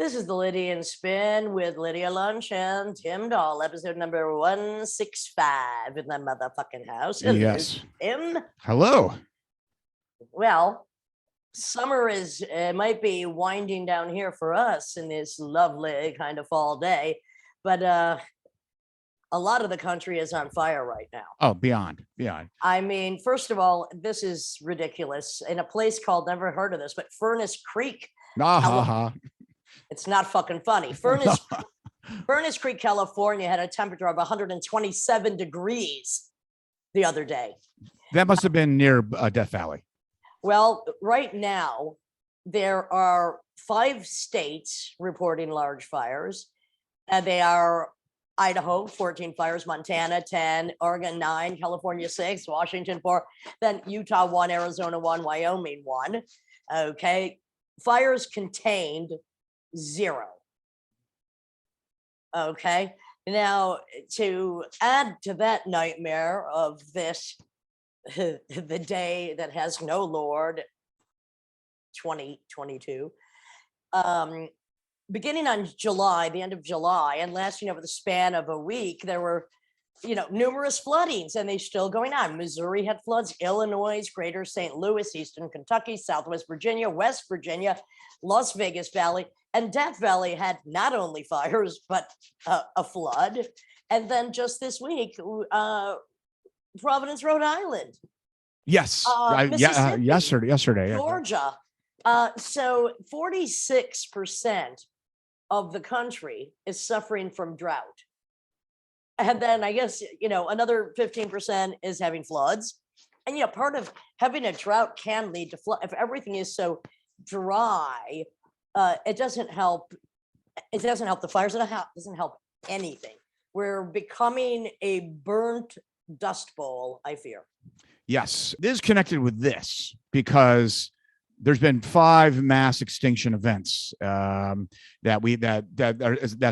This is the Lydian Spin with Lydia Lunch and Tim Dahl, episode number 165 in the motherfucking house. Hello, yes. Tim. Hello. Well, summer might be winding down here for us in this lovely kind of fall day, but a lot of the country is on fire right now. Oh, beyond. I mean, first of all, this is ridiculous. In a place called, never heard of this, but Furnace Creek. It's not fucking funny. Furnace Creek, California had a temperature of 127 degrees the other day. That must have been near Death Valley. Well, right now, there are 5 states reporting large fires, and they are Idaho, 14 fires, Montana, 10, Oregon, 9, California, 6, Washington, 4, then Utah, 1, Arizona, 1, Wyoming, 1. Okay. Fires contained, 0. Okay. Now, to add to that nightmare of this, the day that has no Lord, 2022, beginning on July, the end of July, and lasting over the span of a week, there were, numerous floodings, and they're still going on. Missouri had floods, Illinois, Greater St. Louis, Eastern Kentucky, Southwest Virginia, West Virginia, Las Vegas Valley, and Death Valley had not only fires, but a flood. And then just this week, Providence, Rhode Island. Yes. Yesterday. Georgia. So 46% of the country is suffering from drought. And then I guess, another 15% is having floods. And, part of having a drought can lead to flood. If everything is so dry, it doesn't help. It doesn't help the fires. It doesn't help anything. We're becoming a burnt dust bowl, I fear. Yes. This is connected with this because there's been 5 mass extinction events that's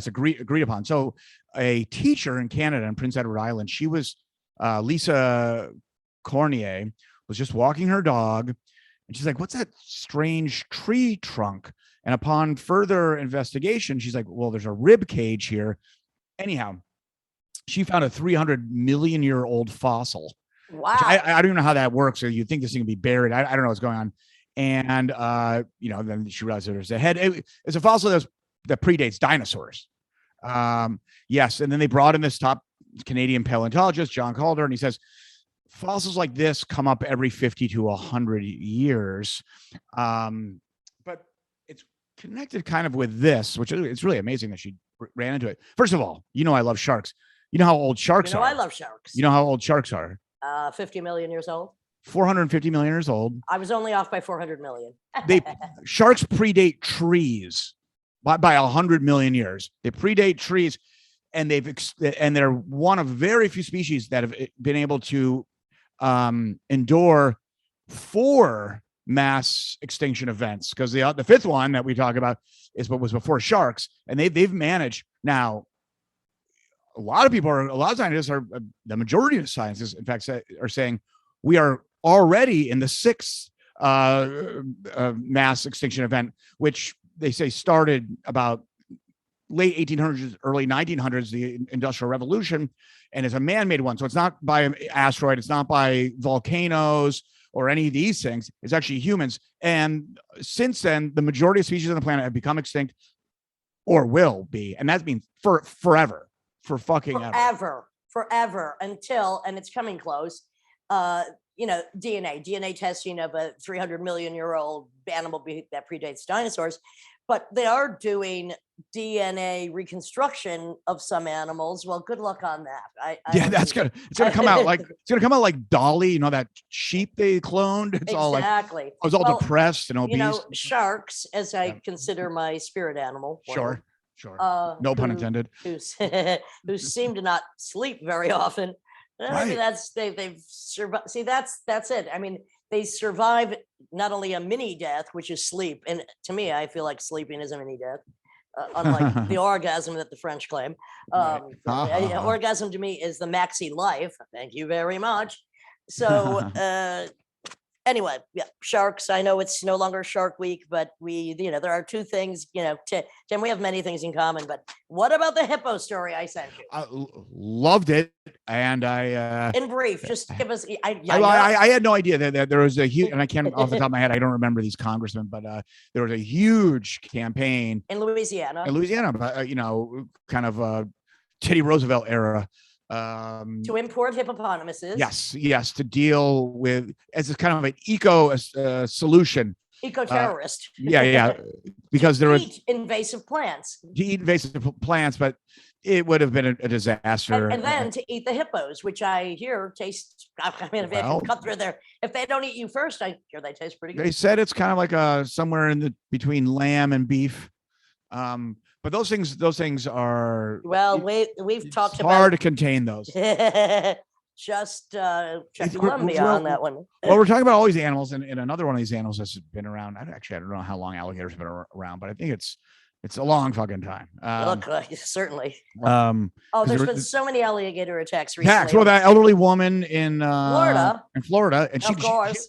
agreed upon. So a teacher in Canada, in Prince Edward Island, she was Lisa Cornier, was just walking her dog, and she's like, "What's that strange tree trunk?" And upon further investigation, she's like, "Well, there's a rib cage here." Anyhow, she found a 300 million year old fossil. Wow. I don't even know how that works. So you think this thing can be buried? I don't know what's going on. And then she realized there's a head. It's a fossil that predates dinosaurs. Yes, and then they brought in this top Canadian paleontologist, John Calder, and he says fossils like this come up every 50 to 100 years. But it's connected kind of with this, which it's really amazing that she ran into it. First of all, I love sharks. You know how old sharks are. I love sharks. You know how old sharks are? 50 million years old. 450 million years old. I was only off by 400 million. Sharks predate trees by 100 million years. They predate trees, and they're one of very few species that have been able to endure 4 mass extinction events. Because the 5th one that we talk about was before sharks, and they've managed. Now, a lot of scientists are, the majority of scientists, in fact, are saying we are already in the 6th mass extinction event, which they say started about late 1800s, early 1900s, the Industrial Revolution, and is a man-made one. So it's not by an asteroid, it's not by volcanoes or any of these things. It's actually humans. And since then, the majority of species on the planet have become extinct or will be. And that means forever. For fucking forever until, and it's coming close, DNA testing of a 300 million year old animal that predates dinosaurs, but they are doing DNA reconstruction of some animals. Well, good luck on that. It's gonna come out like Dolly, that sheep they cloned. It's exactly. I was all depressed and obese. Sharks, as I consider my spirit animal. Sure. No pun intended. Who seem to not sleep very often. Right. They've survived. See, that's it. I mean, they survive not only a mini death, which is sleep, and to me, I feel like sleeping is a mini death, unlike the orgasm that the French claim. Orgasm to me is the maxi life. Thank you very much. So, Anyway, yeah, sharks. I know it's no longer Shark Week, but there are two things, Tim, we have many things in common, but what about the hippo story I sent you? I loved it. And I, In brief, just give us, I had no idea that there was a huge, and I can't off the top of my head, I don't remember these congressmen, but there was a huge campaign in Louisiana, but, kind of Teddy Roosevelt era. To import hippopotamuses. Yes, to deal with as a kind of an eco solution. Eco-terrorist. Yeah, because there was invasive plants. To eat invasive plants, but it would have been a disaster. And then to eat the hippos, which I hear taste. I mean, if they can cut through there, if they don't eat you first, I hear they taste pretty good. They said it's kind of like somewhere in between lamb and beef. But those things are we've talked about hard to contain those. Just check Columbia on that one. Well, we're talking about all these animals, and another one of these animals that's been around. I don't know how long alligators have been around, but I think it's a long fucking time. Certainly. There's been so many alligator attacks recently. Well, that elderly woman in Florida, and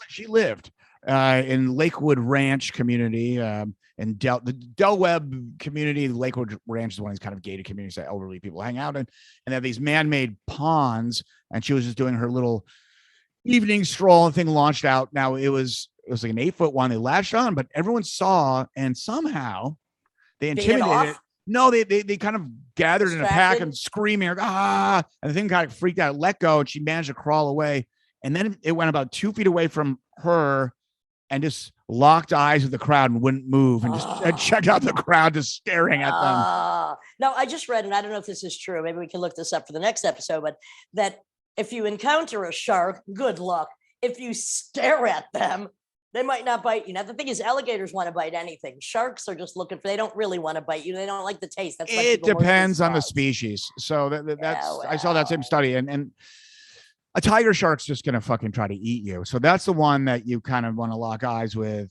she lived in Lakewood Ranch community, and the Del Webb community. The Lakewood Ranch is one of these kind of gated communities that elderly people hang out in, and they have these man-made ponds. And she was just doing her little evening stroll, and thing launched out. Now it was like an 8-foot one. They latched on, but everyone saw, and somehow they intimidated it. No, they kind of gathered in a pack and screaming, and the thing kind of freaked out, let go, and she managed to crawl away. And then it went about 2 feet away from her and just locked eyes with the crowd and wouldn't move, and just checked out the crowd just staring at them. No, I just read, and I don't know if this is true, maybe we can look this up for the next episode, but that if you encounter a shark, good luck. If you stare at them, they might not bite you. Now, the thing is, alligators want to bite anything. Sharks are just they don't really want to bite you. They don't like the taste. That's why it depends on the species. So I saw that same study, and a tiger shark's just going to fucking try to eat you. So that's the one that you kind of want to lock eyes with.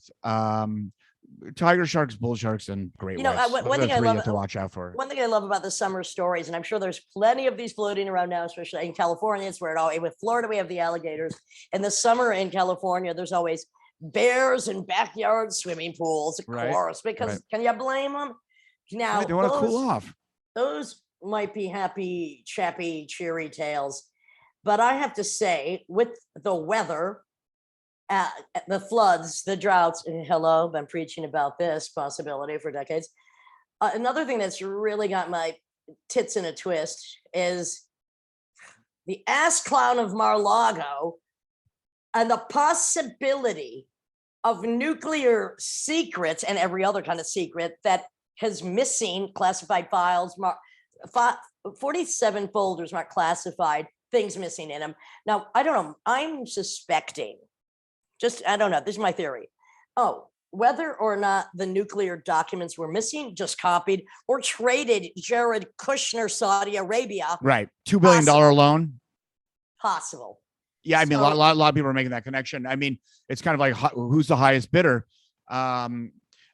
Tiger sharks, bull sharks, and great whites. One thing I love to watch out for. One thing I love about the summer stories, and I'm sure there's plenty of these floating around now, especially in California. It's where with Florida, we have the alligators. In the summer in California, there's always bears in backyard swimming pools, of course, because can you blame them? Now, they want to cool off. Those might be happy, chappy, cheery tales. But I have to say, with the weather, the floods, the droughts, and hello, been preaching about this possibility for decades. Another thing that's really got my tits in a twist is the ass clown of Mar-a-Lago and the possibility of nuclear secrets and every other kind of secret that has missing classified files, 47 folders marked classified, things missing in them. Now, I don't know. I'm suspecting, I don't know. This is my theory. Whether or not the nuclear documents were missing, just copied or traded Jared Kushner, Saudi Arabia. Right. $2 billion loan. Possible. Yeah. I mean, a lot of people are making that connection. I mean, it's kind of like who's the highest bidder. I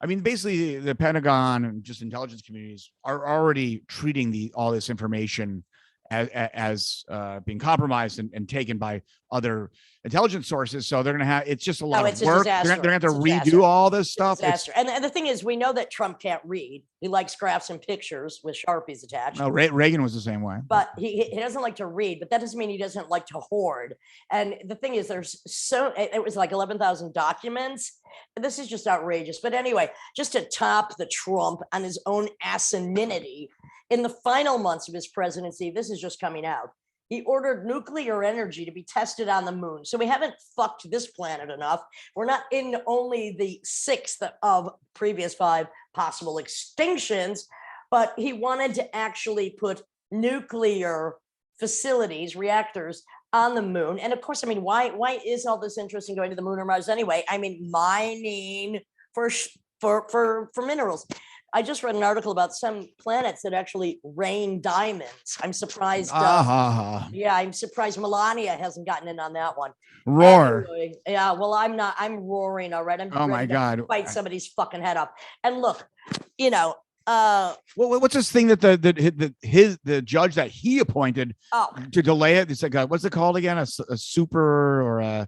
mean, basically the Pentagon and just intelligence communities are already treating all this information as being compromised and taken by other intelligence sources. So they're going to have, it's just a lot of work. They're going to have to redo all this stuff. And the thing is, we know that Trump can't read. He likes graphs and pictures with Sharpies attached. No, Reagan was the same way. But he doesn't like to read, but that doesn't mean he doesn't like to hoard. And the thing is, it was like 11,000 documents. This is just outrageous. But anyway, just to top the Trump on his own asininity, in the final months of his presidency, this is just coming out. He ordered nuclear energy to be tested on the moon. So we haven't fucked this planet enough. We're not in only the 6th of previous 5 possible extinctions, but he wanted to actually put nuclear facilities, reactors on the moon. And of course, I mean, why is all this interest in going to the moon or Mars anyway? I mean, mining for minerals. I just read an article about some planets that actually rain diamonds. I'm surprised. I'm surprised Melania hasn't gotten in on that one. Roar. Anyway, yeah, well, I'm not. I'm roaring. All right. I'm my God. Bite somebody's fucking head up. And look, What's this thing that the judge that he appointed to delay it? It's like what's it called again? A super or a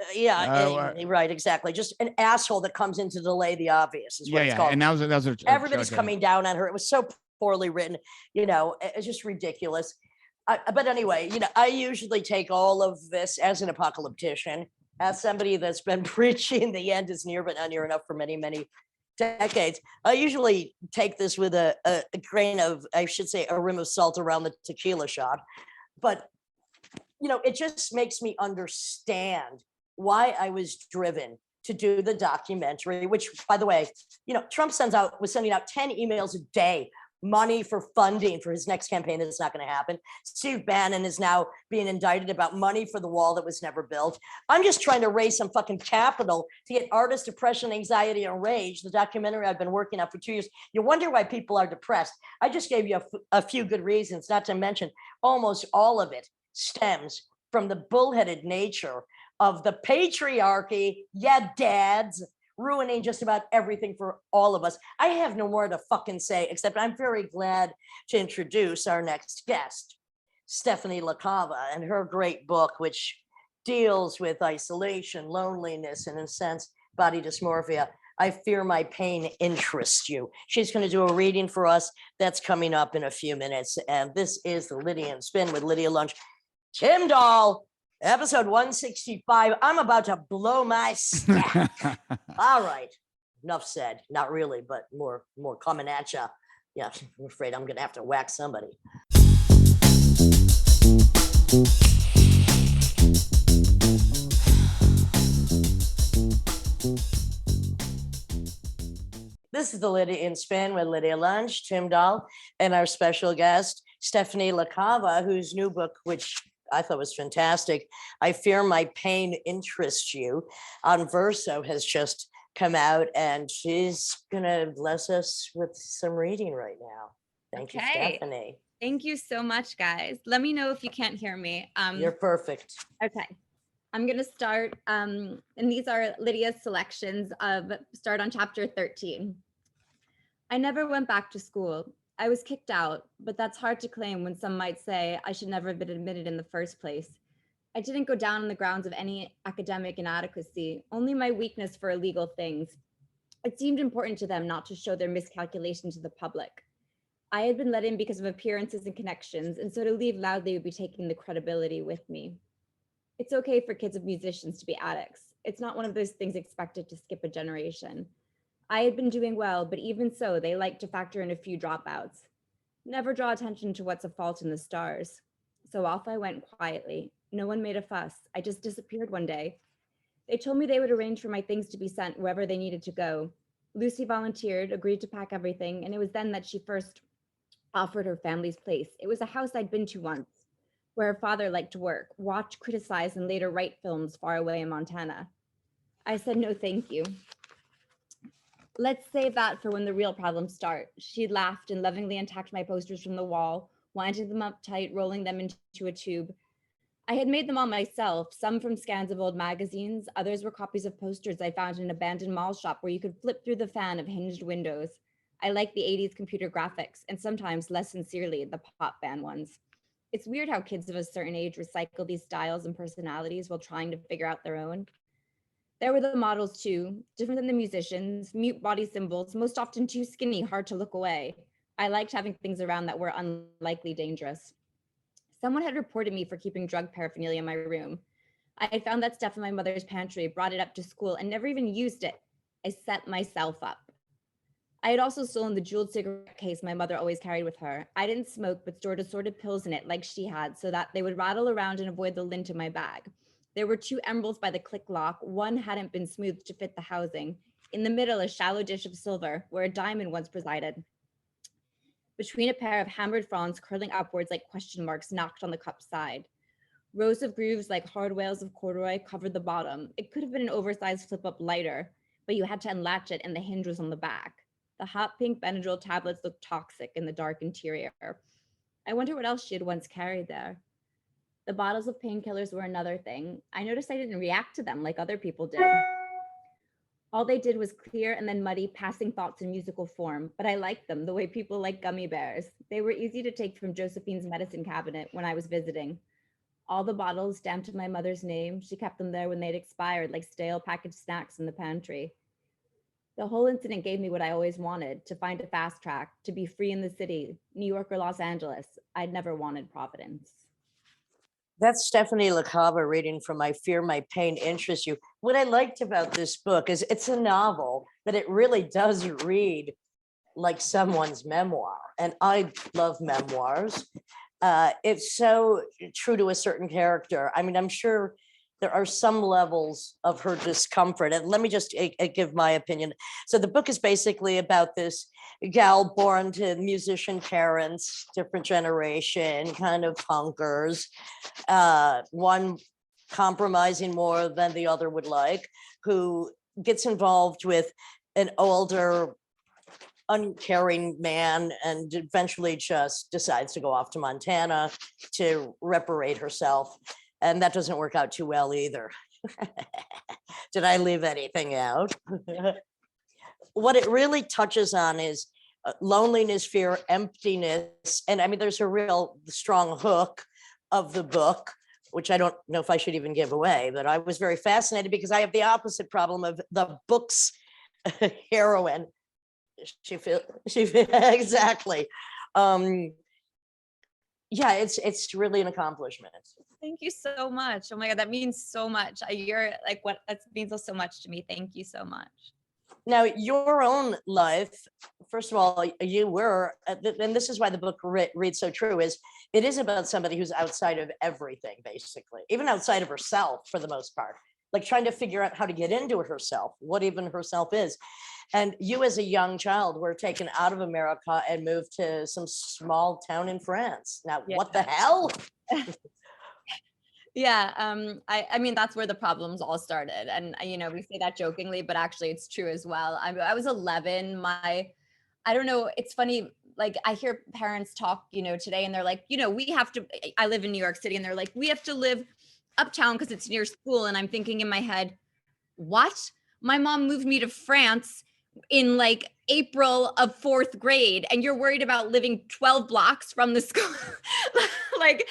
right, exactly. Just an asshole that comes in to delay the obvious is what it's called. And that was everybody's coming down on her. It was so poorly written, it's just ridiculous. But anyway, I usually take all of this as an apocalyptician, as somebody that's been preaching the end is near, but not near enough for many, many decades. I usually take this with a grain of, I should say, a rim of salt around the tequila shot. But, it just makes me understand why I was driven to do the documentary, which, by the way, Trump was sending out 10 emails a day, money for funding for his next campaign that's not going to happen. Steve Bannon is now being indicted about money for the wall that was never built. I'm just trying to raise some fucking capital to get artist depression, anxiety, and rage, the documentary I've been working on for 2 years. You wonder why people are depressed. I just gave you a few good reasons, not to mention almost all of it stems from the bullheaded nature of the patriarchy, dads, ruining just about everything for all of us. I have no more to fucking say, except I'm very glad to introduce our next guest, Stephanie LaCava, and her great book, which deals with isolation, loneliness, and in a sense, body dysmorphia. I Fear My Pain Interests You. She's going to do a reading for us. That's coming up in a few minutes. And this is the Lydia and Spin with Lydia Lunch. Tim Dahl, episode 165. I'm about to blow my stack. All right. Enough said. Not really, but more coming at you. Yeah, I'm afraid I'm going to have to whack somebody. This is the Lydia in Spin with Lydia Lunch, Tim Dahl, and our special guest, Stephanie LaCava, whose new book, which I thought was fantastic, I Fear My Pain Interests You, on Verso, has just come out, and she's going to bless us with some reading right now. Thank you, Stephanie. Thank you so much, guys. Let me know if you can't hear me. You're perfect. Okay. I'm going to start, and these are Lydia's selections start on chapter 13. I never went back to school. I was kicked out, but that's hard to claim when some might say I should never have been admitted in the first place. I didn't go down on the grounds of any academic inadequacy, only my weakness for illegal things. It seemed important to them not to show their miscalculation to the public. I had been let in because of appearances and connections, and so to leave loudly would be taking the credibility with me. It's okay for kids of musicians to be addicts. It's not one of those things expected to skip a generation. I had been doing well, but even so, they liked to factor in a few dropouts. Never draw attention to what's a fault in the stars. So off I went quietly. No one made a fuss. I just disappeared one day. They told me they would arrange for my things to be sent wherever they needed to go. Lucy volunteered, agreed to pack everything, and it was then that she first offered her family's place. It was a house I'd been to once, where her father liked to work, watch, criticize, and later write films far away in Montana. I said no, thank you. Let's save that for when the real problems start. She laughed and lovingly untacked my posters from the wall, winding them up tight, rolling them into a tube. I had made them all myself, some from scans of old magazines, others were copies of posters I found in an abandoned mall shop where you could flip through the fan of hinged windows. I liked the 80s computer graphics, and sometimes, less sincerely, the pop band ones. It's weird how kids of a certain age recycle these styles and personalities while trying to figure out their own. There were the models too, different than the musicians, mute body symbols, most often too skinny, hard to look away. I liked having things around that were unlikely dangerous. Someone had reported me for keeping drug paraphernalia in my room. I had found that stuff in my mother's pantry, brought it up to school, and never even used it. I set myself up. I had also stolen the jeweled cigarette case my mother always carried with her. I didn't smoke, but stored assorted pills in it like she had so that they would rattle around and avoid the lint in my bag. There were 2 emeralds by the click lock. One hadn't been smoothed to fit the housing. In the middle, a shallow dish of silver where a diamond once presided. Between a pair of hammered fronds curling upwards like question marks knocked on the cup's side. Rows of grooves like hard wales of corduroy covered the bottom. It could have been an oversized flip-up lighter, but you had to unlatch it and the hinge was on the back. The hot pink Benadryl tablets looked toxic in the dark interior. I wonder what else she had once carried there. The bottles of painkillers were another thing. I noticed I didn't react to them like other people did. All they did was clear and then muddy passing thoughts in musical form, but I liked them the way people like gummy bears. They were easy to take from Josephine's medicine cabinet when I was visiting. All the bottles stamped with my mother's name, she kept them there when they'd expired like stale packaged snacks in the pantry. The whole incident gave me what I always wanted, to find a fast track, to be free in the city, New York or Los Angeles. I'd never wanted Providence. That's Stephanie LaCava reading from My Fear, My Pain Interests You. What I liked about this book is it's a novel, but it really does read like someone's memoir. And I love memoirs. It's so true to a certain character. I mean, I'm sure there are some levels of her discomfort. And let me just give my opinion. So the book is basically about this gal born to musician parents, different generation, kind of punkers, one compromising more than the other would like, who gets involved with an older, uncaring man and eventually just decides to go off to Montana to reparate herself. And that doesn't work out too well either. Did I leave anything out? What it really touches on is loneliness, fear, emptiness. And I mean, there's a real strong hook of the book, which I don't know if I should even give away, but I was very fascinated because I have the opposite problem of the book's heroine. Exactly. Yeah, it's really an accomplishment. Thank you so much. Oh my God, that means so much. You're like, what, that means so much to me. Thank you so much. Now, your own life, first of all, you were, and this is why the book reads so true, is it is about somebody who's outside of everything, basically, even outside of herself for the most part, like trying to figure out how to get into herself, what even herself is. And you as a young child were taken out of America and moved to some small town in France. Now, Yeah. What the hell? Yeah, I mean, that's where the problems all started. And, we say that jokingly, but actually it's true as well. I was 11, I don't know, it's funny, like I hear parents talk, today, and they're like, I live in New York City, and they're like, we have to live uptown because it's near school. And I'm thinking in my head, what? My mom moved me to France in like April of 4th grade, and you're worried about living 12 blocks from the school. Like,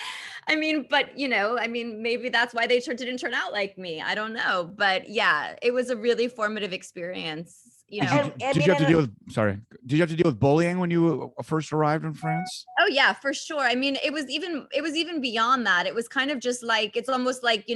I mean, but maybe that's why they didn't turn out like me. I don't know. But yeah, it was a really formative experience. Did you have to deal with, sorry, did you have to deal with bullying when you first arrived in France? Oh yeah, for sure. I mean, it was even beyond that. It was kind of just like, it's almost like,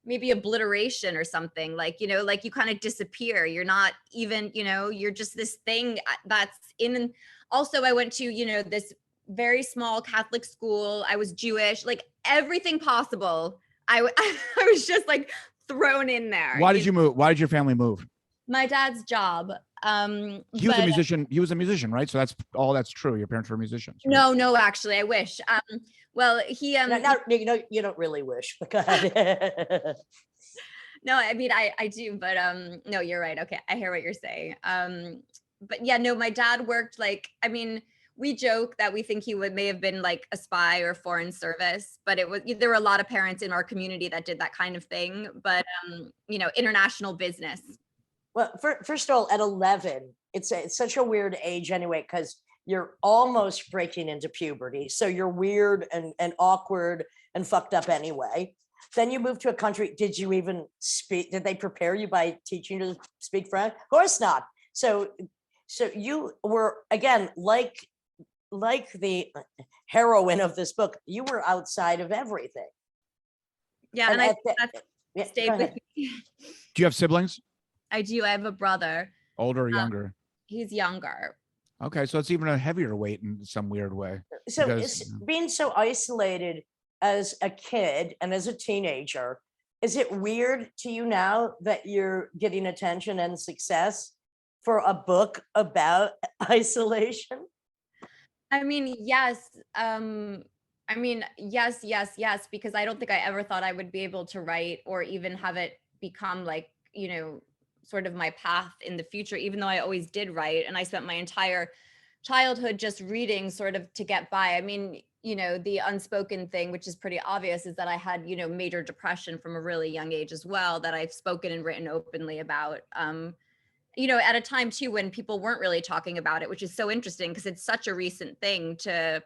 maybe obliteration or something, like, like you kind of disappear. You're not even, you're just this thing that's in. Also, I went to, this very small Catholic school. I was Jewish, like everything possible. I was just like thrown in there. Why did you move? Why did your family move? My dad's job. He was a musician. He was a musician, right? So that's true. Your parents were musicians. Right? No, actually, I wish. Well, he you don't really wish. But go ahead. No, I mean, I do, but no, you're right. Okay, I hear what you're saying. But yeah, no, my dad worked like, I mean, we joke that we think he may have been like a spy or foreign service, but there were a lot of parents in our community that did that kind of thing. But international business. Well, first of all, at 11, it's such a weird age anyway, because you're almost breaking into puberty. So you're weird and awkward and fucked up anyway. Then you move to a country. Did you even speak? Did they prepare you by teaching you to speak French? Of course not. So you were, again, like the heroine of this book, you were outside of everything. Yeah, and I think that stayed with me. Do you have siblings? I do. I have a brother. Older or younger? He's younger. Okay, so it's even a heavier weight in some weird way. So being so isolated as a kid and as a teenager, is it weird to you now that you're getting attention and success for a book about isolation? I mean, yes. Yes, because I don't think I ever thought I would be able to write or even have it become like, sort of my path in the future, even though I always did write. And I spent my entire childhood just reading sort of to get by. I mean, the unspoken thing, which is pretty obvious, is that I had, major depression from a really young age as well, that I've spoken and written openly about, at a time too, when people weren't really talking about it, which is so interesting because it's such a recent thing to,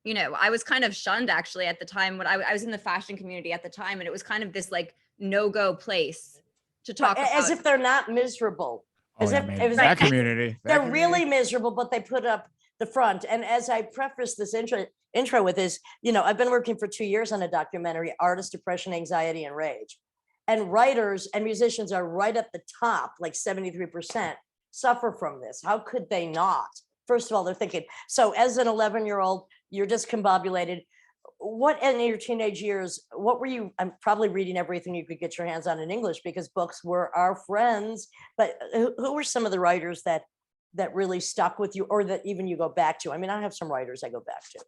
I was kind of shunned actually at the time when I was in the fashion community at the time. And it was kind of this like no-go place to talk about. As if they're not miserable. Oh, As yeah, if- man. it was That like- community. that They're community. really miserable, but they put up the front. And as I preface this intro with is, I've been working for 2 years on a documentary, Artist Depression, Anxiety, and Rage. And writers and musicians are right at the top, like 73% suffer from this. How could they not? First of all, they're thinking, so as an 11-year-old, you're discombobulated. What in your teenage years, what were you, I'm probably reading everything you could get your hands on in English because books were our friends, but who were some of the writers that really stuck with you or that even you go back to? I mean, I have some writers I go back to.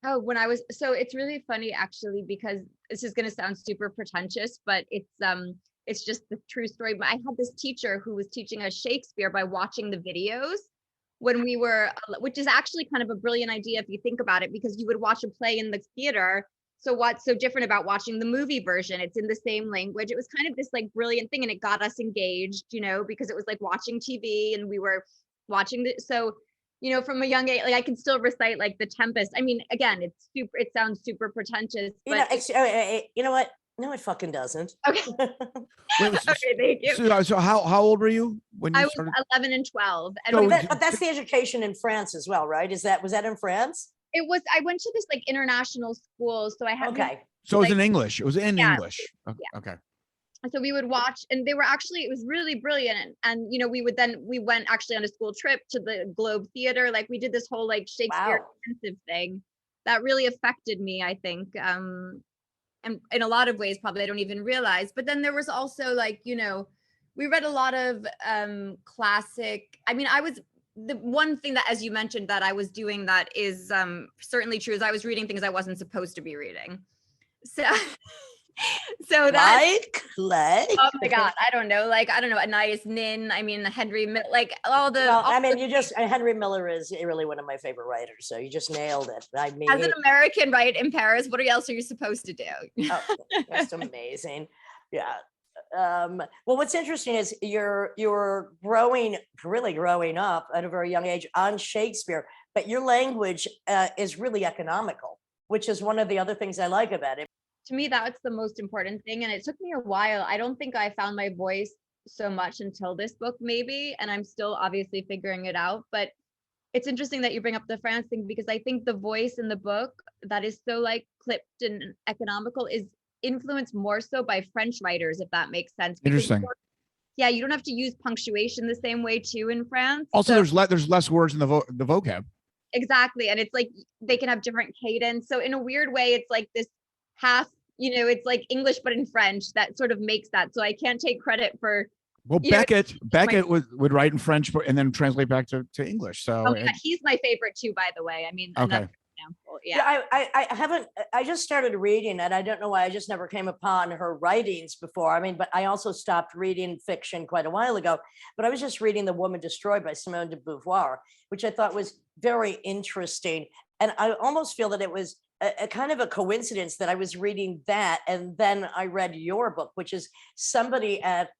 Oh, so it's really funny actually, because this is going to sound super pretentious, but it's just the true story. But I had this teacher who was teaching us Shakespeare by watching the videos when we were, which is actually kind of a brilliant idea if you think about it, because you would watch a play in the theater. So what's so different about watching the movie version? It's in the same language. It was kind of this like brilliant thing, and it got us engaged, because it was like watching TV and we were watching so from a young age, like I can still recite like The Tempest. I mean, again, it sounds super pretentious, but You know what? No, it fucking doesn't. okay. Wait, Okay, thank you. So how old were you when you I was started? 11 and 12. And So But that's the education in France as well, right? Was that in France? I went to this like international school. So I had, Okay. So it was like- in English. It was in Yeah. English. Yeah. Okay. so we would watch, and they were actually, it was really brilliant. And we went actually on a school trip to the Globe Theater. Like we did this whole like Shakespeare Wow. intensive thing that really affected me, I think. And in a lot of ways, probably I don't even realize. But then there was also like, we read a lot of classic. I mean, the one thing that, as you mentioned, that I was doing that is certainly true, is I was reading things I wasn't supposed to be reading. So, so that. Oh my God, I don't know. Like, I don't know, Anais Nin, I mean, Henry, like all the. Well, I mean, Henry Miller is really one of my favorite writers, so you just nailed it. I mean, As an American, right, in Paris, what else are you supposed to do? oh, that's amazing. Yeah. Well, what's interesting is you're really growing up at a very young age on Shakespeare, but your language is really economical, which is one of the other things I like about it. To me, that's the most important thing. And it took me a while. I don't think I found my voice so much until this book, maybe. And I'm still obviously figuring it out. But it's interesting that you bring up the France thing, because I think the voice in the book that is so like clipped and economical is influenced more so by French writers, if that makes sense. Because Interesting. you don't have to use punctuation the same way too in France. Also, So- there's less words in the vocab. Exactly. And it's like they can have different cadence. So in a weird way, it's like this half, it's like English, but in French that sort of makes that. So I can't take credit for. Well, Beckett would write in French and then translate back to English. So Oh, yeah, he's my favorite too, by the way. I mean, Okay. another example. Yeah. I just started reading, and I don't know why I just never came upon her writings before. I mean, but I also stopped reading fiction quite a while ago. But I was just reading The Woman Destroyed by Simone de Beauvoir, which I thought was very interesting. And I almost feel that it was a kind of a coincidence that I was reading that, and then I read your book, which is somebody at,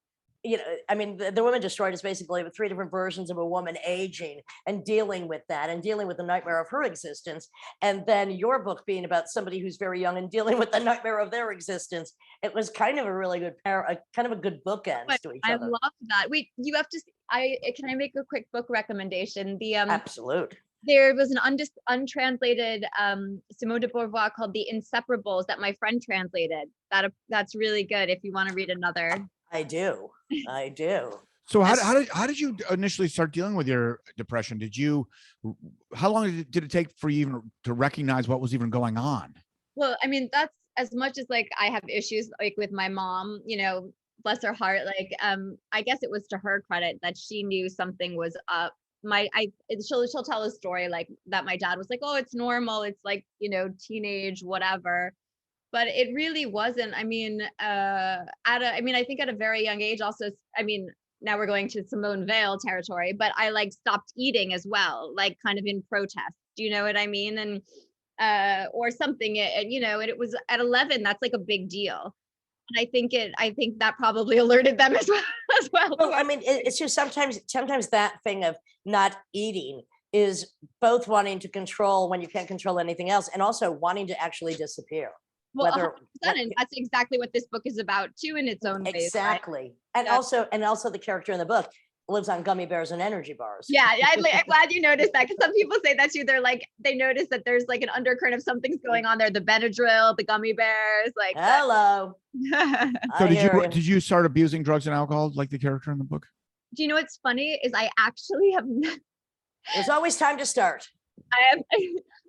I mean, the Woman Destroyed is basically 3 different versions of a woman aging and dealing with that and dealing with the nightmare of her existence. And then your book being about somebody who's very young and dealing with the nightmare of their existence. It was kind of a really good kind of a good bookend to each I other. love that. Wait, you have to. Can I make a quick book recommendation? Absolute. There was an untranslated Simone de Beauvoir called The Inseparables that my friend translated. That's really good if you want to read another. I do. So how did you initially start dealing with your depression? How long did it take for you even to recognize what was even going on? Well, I mean, that's as much as like I have issues like with my mom, bless her heart. Like, I guess it was to her credit that she knew something was up. She'll tell a story like that. My dad was like, oh, it's normal. It's like, teenage, whatever. But it really wasn't. I mean, I think at a very young age also, I mean, now we're going to Simone Weil territory, but I like stopped eating as well, like kind of in protest. Do you know what I mean? And or something. And, and it was at 11, that's like a big deal. And I think that probably alerted them as well. Well, I mean, it's just sometimes that thing of not eating is both wanting to control when you can't control anything else, and also wanting to actually disappear. Well, Whether 100%, and that's exactly what this book is about too, in its own ways. exactly, right? and also the character in the book lives on gummy bears and energy bars. Yeah, I'm glad you noticed that, because some people say that too. They're like, they notice that there's like an undercurrent of something's going on there. The Benadryl, the gummy bears, like. Hello. So did you start abusing drugs and alcohol like the character in the book? Do you know what's funny is I actually have. There's always time to start.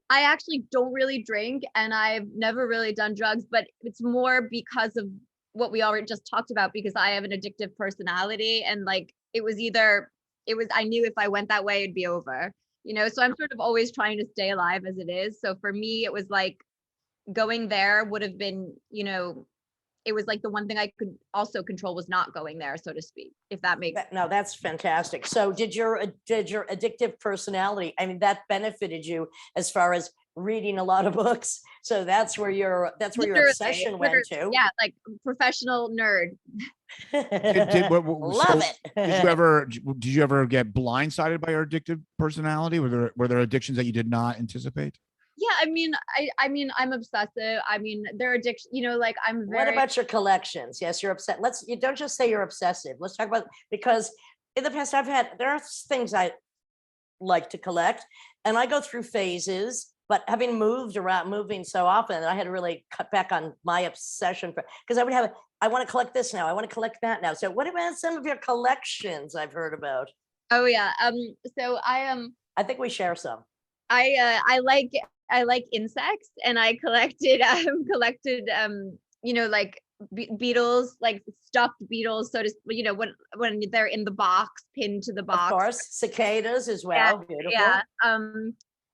I actually don't really drink, and I've never really done drugs, but it's more because of what we already just talked about, because I have an addictive personality, and like I knew if I went that way, it'd be over, so I'm sort of always trying to stay alive as it is. So for me, it was like going there would have been, it was like the one thing I could also control was not going there, so to speak, if that makes sense. No, that's fantastic. So did your addictive personality, I mean, that benefited you as far as reading a lot of books. So that's where your obsession went to. Yeah, like professional nerd. Love it. Did you ever get blindsided by your addictive personality? Were there addictions that you did not anticipate? Yeah, I mean, I'm obsessive. I mean, they're addiction, like I'm very. What about your collections? Yes, you're upset. You don't just say you're obsessive. Let's talk about, because in the past there are things I like to collect, and I go through phases, but having moving so often, I had to really cut back on my obsession because I want to collect this now. I want to collect that now. So what about some of your collections I've heard about? Oh yeah. So I think we share some. I like insects, and I collected like beetles, like stuffed beetles, so to when they're in the box, pinned to the box. Of course, cicadas as well. Yeah, beautiful. Yeah.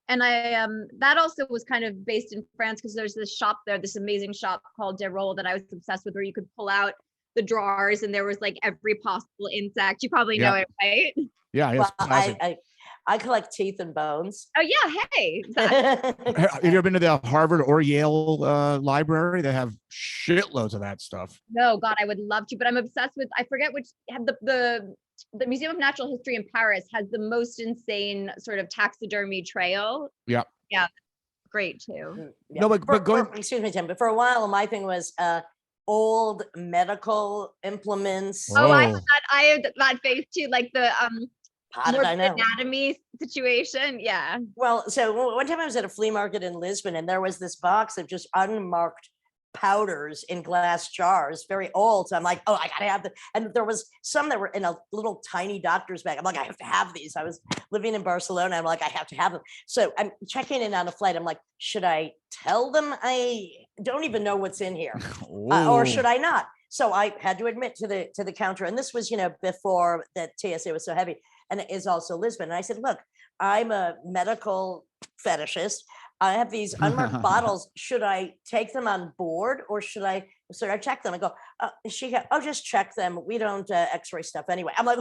And I that also was kind of based in France, because there's this shop there, this amazing shop called De Roll that I was obsessed with, where you could pull out the drawers and there was like every possible insect. You probably know it, right? Yeah, well, I collect teeth and bones. Oh yeah, hey. Exactly. Have you ever been to the Harvard or Yale library? They have shitloads of that stuff. No, God, I would love to, but I'm obsessed with, I forget which, have the Museum of Natural History in Paris has the most insane sort of taxidermy trail. Yeah. Yeah, great too. Yeah. No, but excuse me, Tim, but for a while, my thing was old medical implements. Oh, I had that phase too, like the anatomy situation. Yeah. Well, so one time I was at a flea market in Lisbon, and there was this box of just unmarked powders in glass jars, very old. So I'm like, oh, I gotta have them. And there was some that were in a little tiny doctor's bag. I'm like, I have to have these. I was living in Barcelona. I'm like, I have to have them. So I'm checking in on a flight. I'm like, should I tell them I don't even know what's in here, or should I not? So I had to admit to the counter, and this was, before that TSA was so heavy, and it is also Lisbon. And I said, look, I'm a medical fetishist. I have these unmarked bottles. Should I take them on board, or should I check them? I go, just check them. We don't x-ray stuff anyway. I'm like,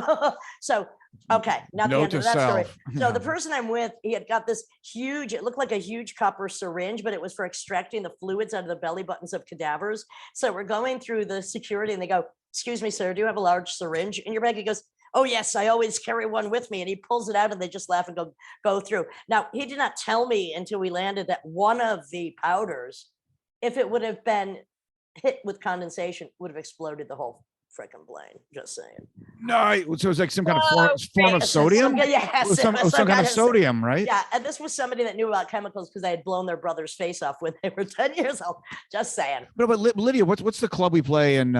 so, okay. Now the end of that story. So the person I'm with, he had got this huge, it looked like a huge copper syringe, but it was for extracting the fluids out of the belly buttons of cadavers. So we're going through the security, and they go, excuse me, sir, do you have a large syringe in your bag? He goes, oh yes, I always carry one with me. And he pulls it out, and they just laugh and go through. Now, he did not tell me until we landed that one of the powders, if it would have been hit with condensation, would have exploded the whole freaking plane. Just saying. No, so it's like some kind of form of sodium? Yes. Some kind of sodium, right? Yeah, and this was somebody that knew about chemicals because they had blown their brother's face off when they were 10 years old. Just saying. But Lydia, what's the club we play in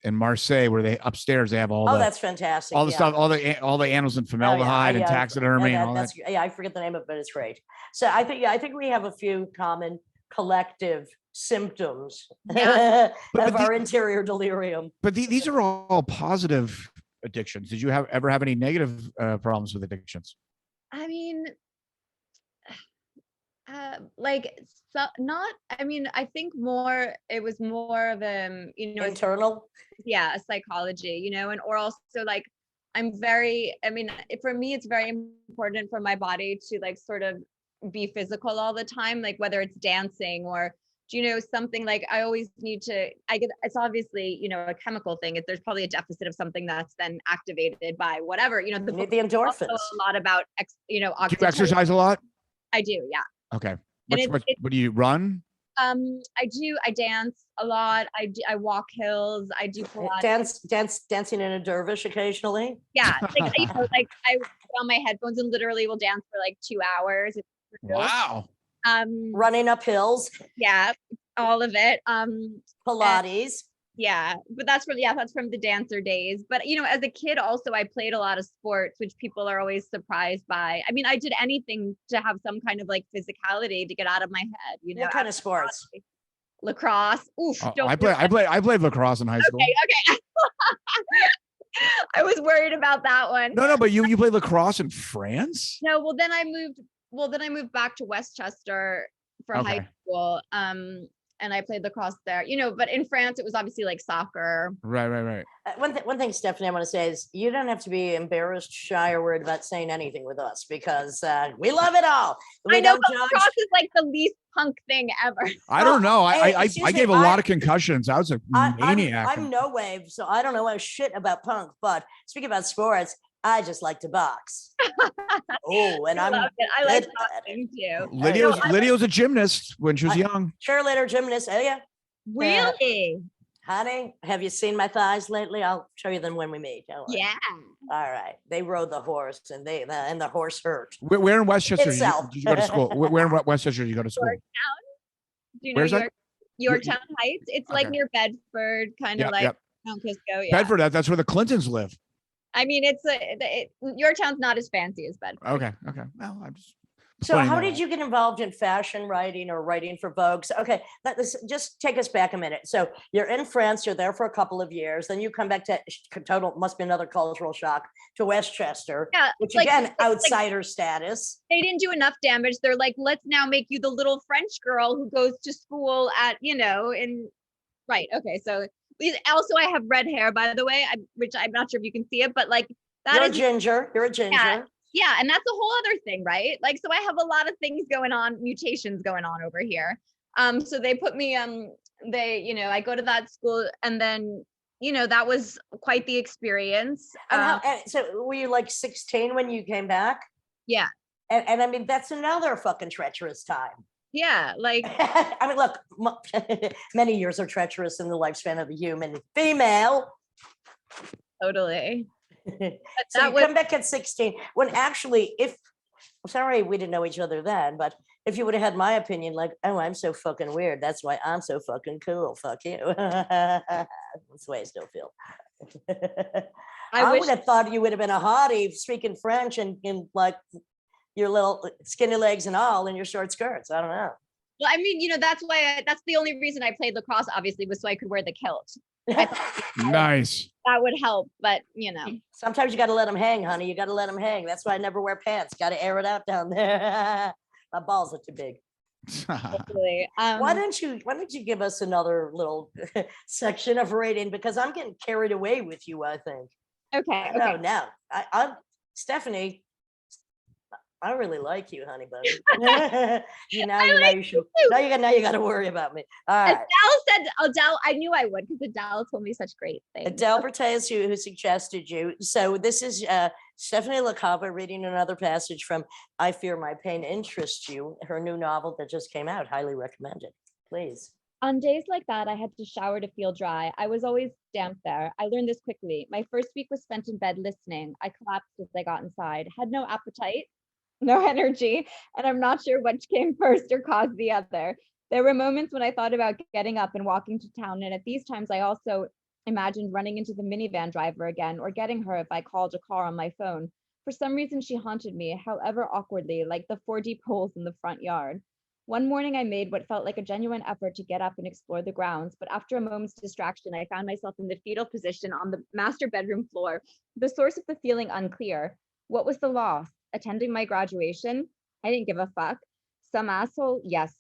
Marseille, where they upstairs they have all that's fantastic. All the stuff, all the animals in formaldehyde and taxidermy and all that. Yeah, I forget the name of it, but it's great. So I think we have a few common collective symptoms of our interior delirium. But these are all positive addictions. Did you ever have any negative problems with addictions? I mean, I think it was more of internal. Yeah, psychology, and or also like for me, it's very important for my body to like sort of be physical all the time, like whether it's dancing or, something like I always need to, it's obviously, a chemical thing. There's probably a deficit of something that's then activated by whatever, You the need book the is also endorphins. a lot about, Do you oxytocin. exercise a lot? I do, yeah. Okay. And What do you run? I dance a lot. I walk hills. I do Pilates. Dancing in a dervish occasionally. Yeah, like I put on my headphones and literally will dance for like 2 hours. Wow. Running up hills. Yeah, all of it. Pilates. Yeah, but that's from the dancer days. But as a kid also I played a lot of sports, which people are always surprised by. I mean, I did anything to have some kind of like physicality to get out of my head. What kind of sports? Lacrosse. Oof. I played lacrosse in high school. Okay. I was worried about that one. No, but you played lacrosse in France? No, well then I moved back to Westchester for high school. And I played lacrosse there, but in France, it was obviously like soccer. Right. One thing, Stephanie, I want to say is you don't have to be embarrassed, shy, or worried about saying anything with us because we love it all. I know, but lacrosse is like the least punk thing ever. I don't know. I gave a lot of concussions. I was a maniac. I'm no wave, so I don't know shit about punk. But speaking about sports, I just like to box. Oh, and I like boxing too. Lydia was a gymnast when she was young. Cheerleader, gymnast. Oh yeah. Really? Honey, have you seen my thighs lately? I'll show you them when we meet. Yeah. All right. They rode the horse, and the horse hurt. Where in Westchester did you go to school? Where in Westchester did you go to school? Yorktown. Do you know Yorktown Heights? It's like near Bedford, kind of like Mount Kisco. Yeah. Bedford. That's where the Clintons live. I mean, Yorktown's not as fancy as Bedford. Okay. Well, I'm just. So how did you get involved in fashion writing or writing for Vogue? So, okay, just take us back a minute. So you're in France, you're there for a couple of years, then you come back to must be another cultural shock, to Westchester, which again, outsider status. They didn't do enough damage. They're like, let's now make you the little French girl who goes to school at, right. Okay. So also I have red hair, by the way, which I'm not sure if you can see it, but like You're a ginger. Yeah, and that's a whole other thing, right? Like, so I have a lot of things going on, mutations going on over here. So they put me, I go to that school, and then, that was quite the experience. And so were you like 16 when you came back? Yeah. And I mean, that's another fucking treacherous time. Yeah, like. I mean, look, many years are treacherous in the lifespan of a human female. Totally. So you come back at 16 when actually I'm sorry we didn't know each other then, but if you would have had my opinion, like, oh, I'm so fucking weird, that's why I'm so fucking cool, fuck you. That's the way I still feel. I would have thought you would have been a hottie speaking French and in like your little skinny legs and all in your short skirts. I don't know. Well, I mean, that's why that's the only reason I played lacrosse, obviously, was so I could wear the kilt. Nice. That would help, but sometimes you got to let them hang, honey. You got to let them hang. That's why I never wear pants. Got to air it out down there. My balls are too big. Why don't you give us another little section of rating, because I'm getting carried away with you, I think. Okay. No, I Stephanie, I really like you, honey bunny. Now you got to worry about me. All right. Adele, I knew I would, because Adele told me such great things. Adele Bertez, who suggested you. So this is Stephanie LaCava reading another passage from I Fear My Pain Interests You, her new novel that just came out. Highly recommended. Please. On days like that, I had to shower to feel dry. I was always damp there. I learned this quickly. My first week was spent in bed listening. I collapsed as I got inside. Had no appetite, no energy, and I'm not sure which came first or caused the other. There were moments when I thought about getting up and walking to town, and at these times I also imagined running into the minivan driver again, or getting her if I called a car on my phone. For some reason, she haunted me, however awkwardly, like the 4D poles in the front yard. One morning I made what felt like a genuine effort to get up and explore the grounds, but after a moment's distraction, I found myself in the fetal position on the master bedroom floor, the source of the feeling unclear. What was the loss? Attending my graduation? I didn't give a fuck. Some asshole? Yes.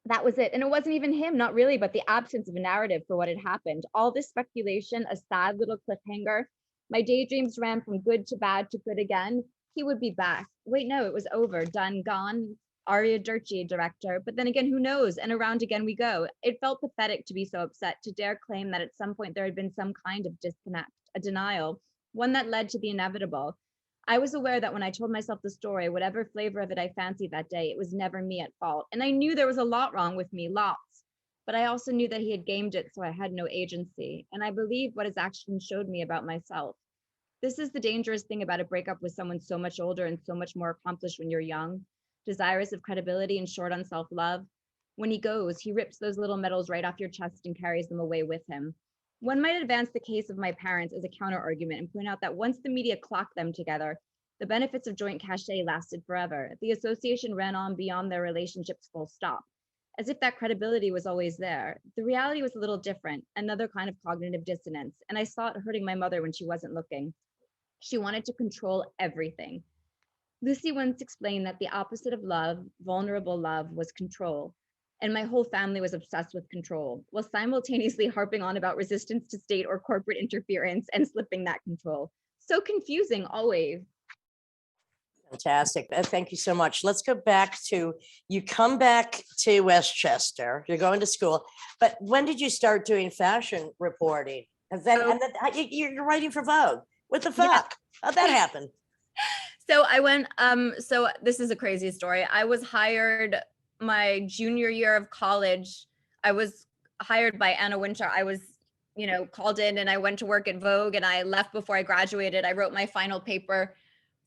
That was it. And it wasn't even him, not really, but the absence of a narrative for what had happened. All this speculation, a sad little cliffhanger. My daydreams ran from good to bad to good again. He would be back. Wait, no, it was over, done, gone. Aria Durci, director. But then again, who knows? And around again we go. It felt pathetic to be so upset, to dare claim that at some point there had been some kind of disconnect, a denial, one that led to the inevitable. I was aware that when I told myself the story, whatever flavor of it I fancied that day, it was never me at fault. And I knew there was a lot wrong with me, lots. But I also knew that he had gamed it, so I had no agency. And I believed what his actions showed me about myself. This is the dangerous thing about a breakup with someone so much older and so much more accomplished when you're young, desirous of credibility and short on self-love. When he goes, he rips those little medals right off your chest and carries them away with him. One might advance the case of my parents as a counter-argument and point out that once the media clocked them together, the benefits of joint cachet lasted forever. The association ran on beyond their relationships, full stop, as if that credibility was always there. The reality was a little different, another kind of cognitive dissonance, and I saw it hurting my mother when she wasn't looking. She wanted to control everything. Lucy once explained that the opposite of love, vulnerable love, was control. And my whole family was obsessed with control, while simultaneously harping on about resistance to state or corporate interference and slipping that control. So confusing always. Fantastic. Thank you so much. Let's go back to, you come back to Westchester, you're going to school, but when did you start doing fashion reporting? And then, you're writing for Vogue. What the fuck? Yeah. How'd that happen? So I went, so this is a crazy story. I was hired my junior year of college. I was hired by Anna Wintour. I was, called in and I went to work at Vogue and I left before I graduated. I wrote my final paper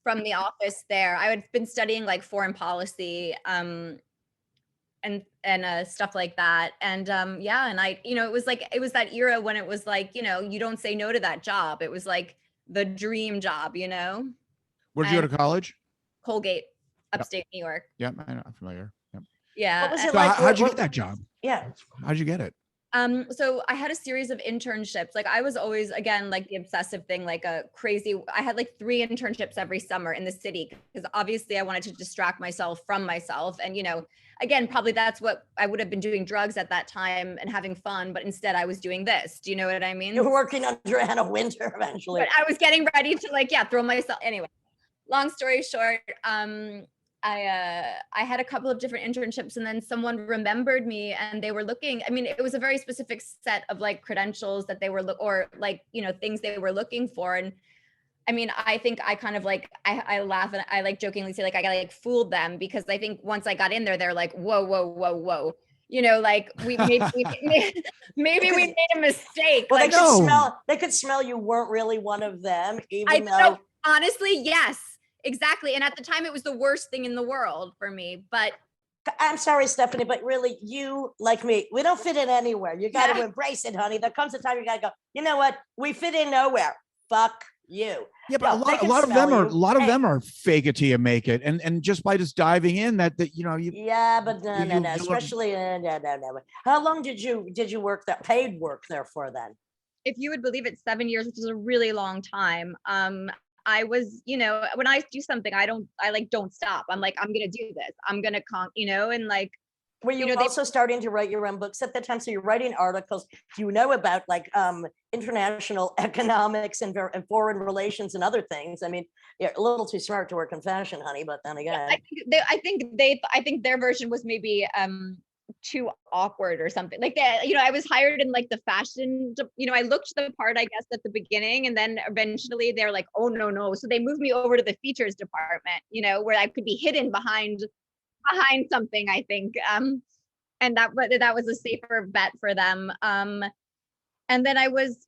from the office there. I had been studying like foreign policy and stuff like that. And and I, it was that era when it was like, you don't say no to that job. It was like the dream job, Where'd you go to college? Colgate, upstate New York. Yeah, I know, I'm familiar. Yep. Yeah. What was it So like? how'd you get that job? Yeah. How'd you get it? So I had a series of internships. Like I was always, again, like the obsessive thing, like a crazy, I had like 3 internships every summer in the city because obviously I wanted to distract myself from myself. And, again, probably that's what I would have been doing, drugs at that time and having fun, but instead I was doing this. Do you know what I mean? You were working under Anna Wintour eventually. But I was getting ready to throw myself. Anyway, long story short, I had a couple of different internships and then someone remembered me and they were looking, it was a very specific set of like credentials that they were, things they were looking for. And I think I kind of like, I laugh and I like jokingly say like, I like fooled them because I think once I got in there, they're like, whoa, whoa, whoa, whoa. Like maybe we made a mistake. Well, like, they could smell you weren't really one of them, even though. No, honestly, yes. Exactly. And at the time, it was the worst thing in the world for me. But I'm sorry, Stephanie, but really, you, like me, we don't fit in anywhere. You got to embrace it, honey. There comes a time you got to go, you know what? We fit in nowhere. Fuck you. Yeah, but a lot of them are fake it till you make it. And just by just diving in Yeah, but no. Especially, no. How long did you work that paid work there for then? If you would believe it, 7 years, which is a really long time. I was, when I do something, I don't stop. I'm like, I'm going to do this. I'm going to and like. Were you also starting to write your own books at that time? So you're writing articles, about like international economics and foreign relations and other things. You're a little too smart to work in fashion, honey, but then again. I think their version was maybe, too awkward or something like that. I was hired in like the fashion, I looked the part, I guess, at the beginning, and then eventually they're like, oh no. So they moved me over to the features department, where I could be hidden behind something, I think. And that was a safer bet for them. And then I wasn't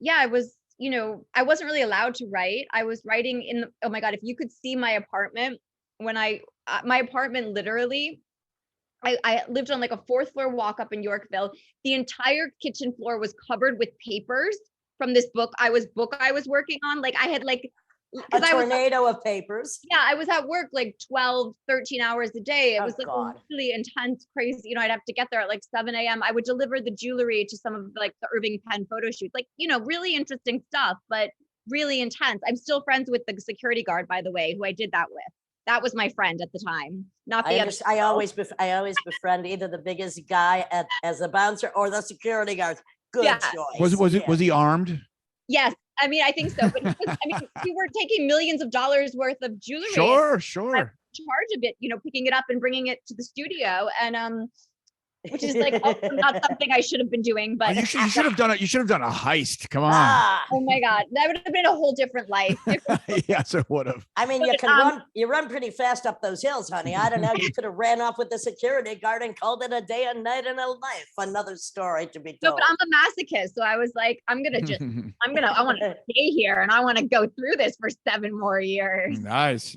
really allowed to write. I was writing oh my God, if you could see my apartment my apartment literally, I lived on like a 4th floor walk up in Yorkville. The entire kitchen floor was covered with papers from this book I was working on. Like I had like a tornado of papers. Yeah, I was at work like 12, 13 hours a day. It was like a really intense, crazy, I'd have to get there at like 7 a.m. I would deliver the jewelry to some of like the Irving Penn photo shoots, like, really interesting stuff, but really intense. I'm still friends with the security guard, by the way, who I did that with. That was my friend at the time, not the other. I always befriend either the biggest guy as a bouncer or the security guards. Good choice. Was he armed? Yes, I think so. But we were taking millions of dollars worth of jewelry. Sure. charge of it, picking it up and bringing it to the studio, and which is like also not something I should have been doing, but you should have done it. You should have done a heist. Come on. Ah, oh my God, that would have been a whole different life. Yes, it would have. I mean, you run pretty fast up those hills, honey. I don't know. You could have ran off with the security guard and called it a day, a night, and a life. Another story to be No, told. but I'm a masochist, so I was like, I want to stay here, and I want to go through this for 7 more years. Nice.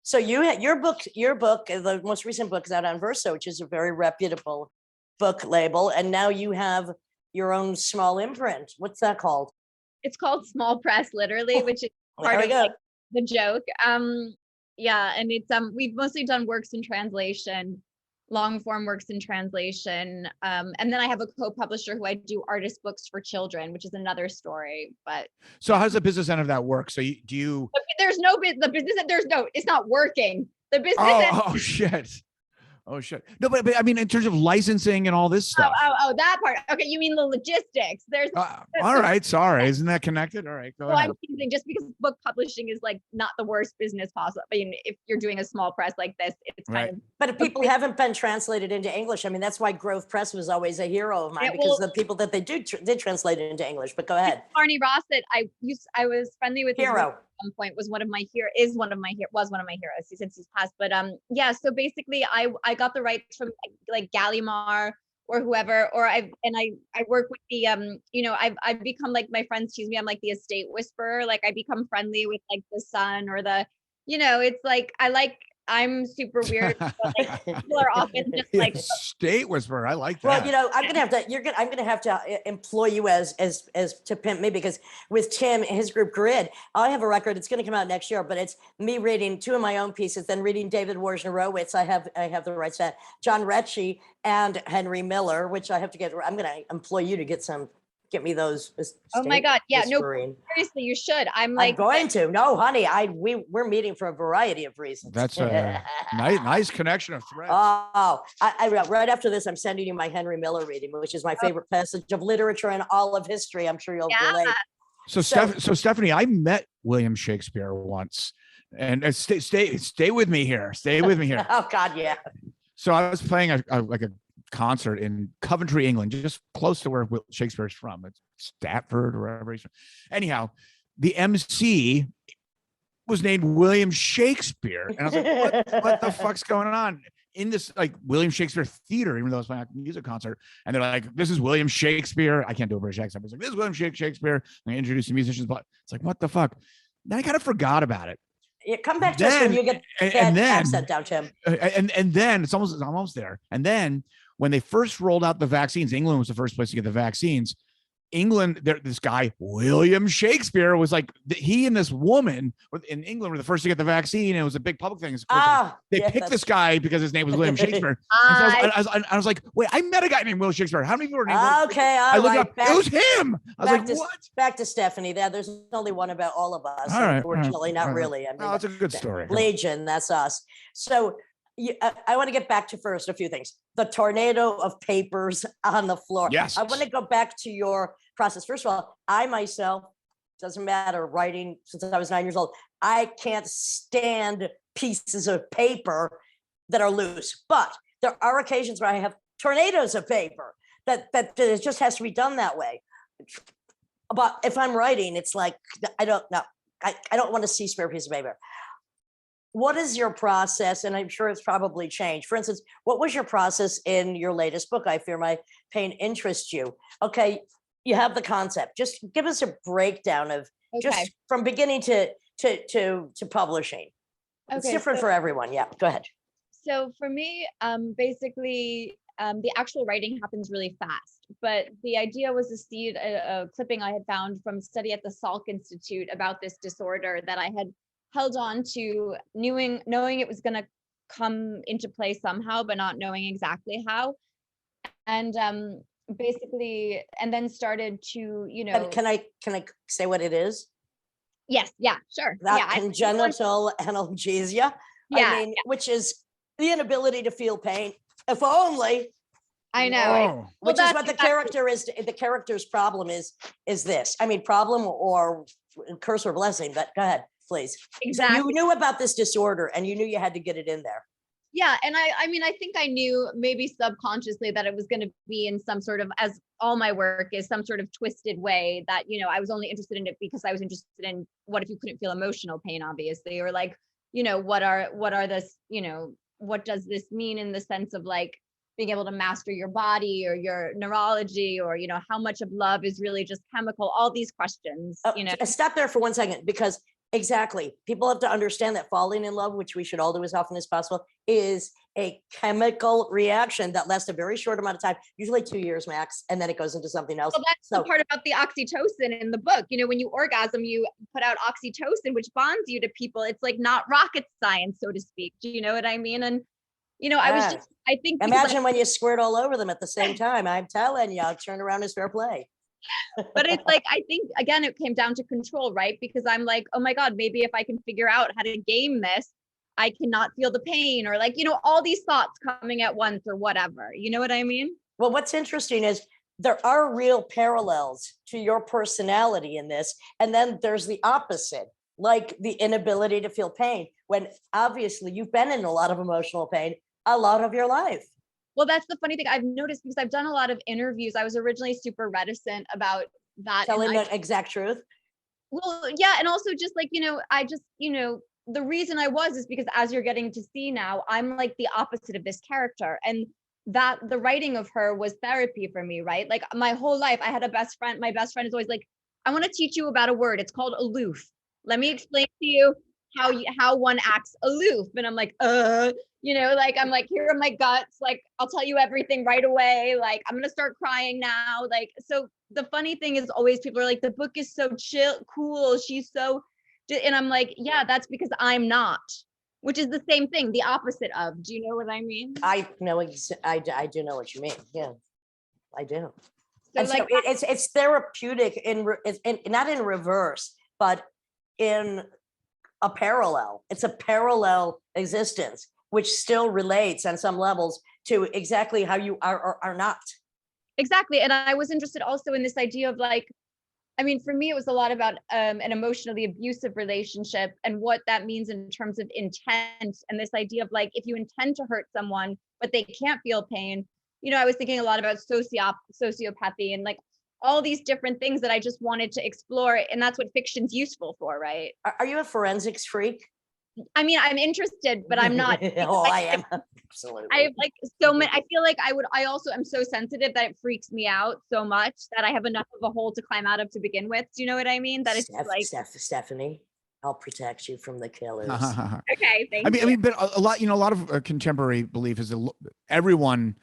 So your book, the most recent book is out on Verso, which is a very reputable book label. And now you have your own small imprint. What's that called? It's called Small Press, literally, which is There part we of go. like, the joke. Yeah, and it's we've mostly done works in translation, long form works in translation. And then I have a co-publisher who I do artist books for children, which is another story. But So how's the business end of that work? So do you? there's no the business. It's not working. The business. Oh shit. Oh shit. No, but I mean, in terms of licensing and all this stuff. Oh, that part. Okay, you mean the logistics? There's. All right. Sorry. Isn't that connected? All right. Go Well, ahead. I'm teasing, just because book publishing is like not the worst business possible. I mean, if you're doing a small press like this, it's kind Right. of. But if people haven't been translated into English, I mean, that's why Grove Press was always a hero of mine, Yeah, because well- the people that they did translate it into English. But go ahead. Barney Ross that I was friendly with his Hero. at one point was one of my heroes since he's passed. But yeah, so basically I got the rights from like Gallimard or whoever, or I work with the I've become, like, my friends tease me, I'm like the estate whisperer. Like I become friendly with like the Sun or the, it's like I'm super weird, but like people are often just like, State whisperer. I like Well, that. I'm gonna have to employ you as to pimp me, because with Tim, his group Grid, I have a record. It's gonna come out next year, but it's me reading 2 of my own pieces, then reading David Wojnarowicz. I have the rights to that. John Recchi and Henry Miller, which I have to get. I'm gonna employ you to get me those. oh my God, yeah, no, whispering. seriously, you should. I'm I'm like, going to. No, honey, we're meeting for a variety of reasons. That's a nice connection of threads. Oh, I right after this, I'm sending you my Henry Miller reading, which is my favorite passage of literature in all of history. I'm sure you'll Yeah. relate. So Stephanie, I met William Shakespeare once, and stay with me here. Stay with me here. Oh God, yeah. So I was playing a concert in Coventry, England, just close to where Shakespeare's from. It's Stratford or wherever he's from. Anyhow, the MC was named William Shakespeare, and I was like, what the fuck's going on in this like William Shakespeare theater? Even though it's playing a music concert, and they're like, "This is William Shakespeare." I can't do a British accent. I was like, "This is William Shakespeare." And I introduced the musicians, but it's like, what the fuck? Then I kind of forgot about it. Yeah, come back to us when you get that accent down, Tim. And then it's almost there. And then when they first rolled out the vaccines, England was the first place to get the vaccines. England, this guy, William Shakespeare, was like, he and this woman in England were the first to get the vaccine. And it was a big public thing. They picked this guy because his name was William Shakespeare. And so I was like, wait, I met a guy named Will Shakespeare. How many people are named Will Okay, I all looked right. up, it was him. I was like, to, what? Back to Stephanie. There's only one about all of us. All right, Unfortunately, not all right. really. I mean, Oh, that's a good story. Legion, that's us. So I want to get back to first a few things. The tornado of papers on the floor. Yes. I want to go back to your process. First of all, I myself, doesn't matter, writing since I was 9 years old, I can't stand pieces of paper that are loose. But there are occasions where I have tornadoes of paper that it just has to be done that way. But if I'm writing, it's like, I don't know. I don't want to see spare piece of paper. What is your process? And I'm sure it's probably changed. For instance, what was your process in your latest book? I Fear My Pain interests you. Okay, you have the concept. Just give us a breakdown of just from beginning to publishing. It's different for everyone. Yeah, go ahead. So for me, basically, the actual writing happens really fast. But the idea was to see a clipping I had found from a study at the Salk Institute about this disorder that I had held on to, knowing it was going to come into play somehow, but not knowing exactly how. And basically, and then started to, Can I say what it is? Yes. Yeah, sure. That congenital analgesia. Yeah. I mean, which is the inability to feel pain. If only. I know. Oh. Which is what the character is. The character's problem is this. I mean, problem or curse or blessing, but go ahead. please. Exactly. So you knew about this disorder and you knew you had to get it in there. Yeah. And I mean, I think I knew maybe subconsciously that it was going to be in some sort of, as all my work is, some sort of twisted way that, you know, I was only interested in it because I was interested in what if you couldn't feel emotional pain, obviously, or like, you know, what are this, you know, what does this mean in the sense of like being able to master your body or your neurology, or, you know, how much of love is really just chemical, all these questions, you know. Stop there for 1 second, because exactly, people have to understand that falling in love, which we should all do as often as possible, is a chemical reaction that lasts a very short amount of time, usually 2 years max, and then it goes into something else. Well, that's the part about the oxytocin in the book. You know, when you orgasm, you put out oxytocin, which bonds you to people. It's like not rocket science, so to speak. Do you know what I mean? And, you know, I think imagine when you squirt all over them at the same time. I'm telling you, turn around is fair play. But it's like, I think, again, it came down to control, right? Because I'm like, oh my God, maybe if I can figure out how to game this, I cannot feel the pain, or like, you know, all these thoughts coming at once or whatever. You know what I mean? Well, what's interesting is there are real parallels to your personality in this. And then there's the opposite, like the inability to feel pain, when obviously you've been in a lot of emotional pain a lot of your life. Well, that's the funny thing I've noticed, because I've done a lot of interviews. I was originally super reticent about that. Telling the exact truth. Well, yeah. And also just like, you know, I just, you know, the reason I was is because, as you're getting to see now, I'm like the opposite of this character. And that the writing of her was therapy for me, right? Like my whole life, I had a best friend. My best friend is always like, I want to teach you about a word. It's called aloof. Let me explain to you how one acts aloof. And I'm like, you know, like, I'm like, here are my guts. Like, I'll tell you everything right away. Like, I'm going to start crying now. Like, so the funny thing is always people are like, the book is so chill, cool. She's so, and I'm like, yeah, that's because I'm not, which is the same thing, the opposite of, do you know what I mean? I know, I do know what you mean. Yeah, I do. So And like, so it's therapeutic in not in reverse, but in a parallel. It's a parallel existence, which still relates on some levels to exactly how you are or are not. exactly. And I was interested also in this idea of like, I mean, for me, it was a lot about an emotionally abusive relationship and what that means in terms of intent. And this idea of like, if you intend to hurt someone, but they can't feel pain, you know, I was thinking a lot about sociopathy and like all these different things that I just wanted to explore. And that's what fiction's useful for, right? Are you a forensics freak? I mean, I'm interested, but I'm not. Oh, I am. Absolutely. I have like so many. I feel like I also am so sensitive that it freaks me out so much that I have enough of a hole to climb out of to begin with. Do you know what I mean? That it's like, Stephanie, I'll protect you from the killers. okay, thank you. I mean, but a lot, you know, a lot of contemporary belief is that everyone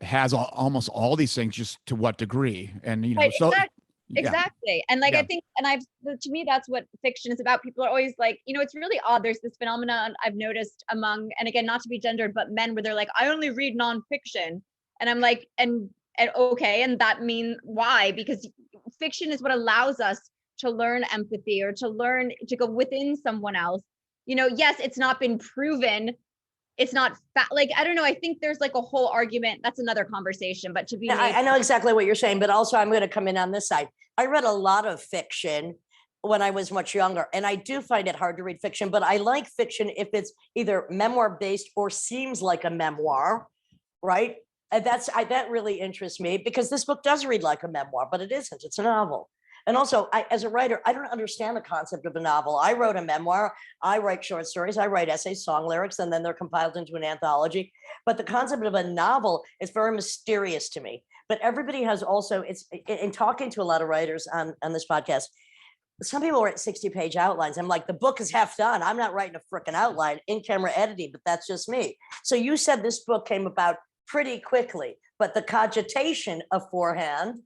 has almost all these things, just to what degree, and you know, Right, so exactly. And like, Yeah. I think, and to me, that's what fiction is about. People are always like, you know, it's really odd. There's this phenomenon I've noticed among, and again, not to be gendered, but men, where they're like, I only read nonfiction. And I'm like, and okay. And that means why? Because fiction is what allows us to learn empathy, or to learn to go within someone else. You know, yes, it's not been proven. It's not like, I don't know. I think there's like a whole argument. That's another conversation, but to be, I know exactly what you're saying, but also I'm going to come in on this side. I read a lot of fiction when I was much younger, and I do find it hard to read fiction, but I like fiction if it's either memoir based or seems like a memoir, right? And that really interests me, because this book does read like a memoir, but it isn't. It's a novel. And also, as a writer, I don't understand the concept of a novel. I wrote a memoir, I write short stories, I write essays, song lyrics, and then they're compiled into an anthology. But the concept of a novel is very mysterious to me. But everybody has also, it's in talking to a lot of writers on this podcast, some people write 60-page outlines. I'm like, the book is half done. I'm not writing a freaking outline, in-camera editing, but that's just me. So you said this book came about pretty quickly, but the cogitation beforehand.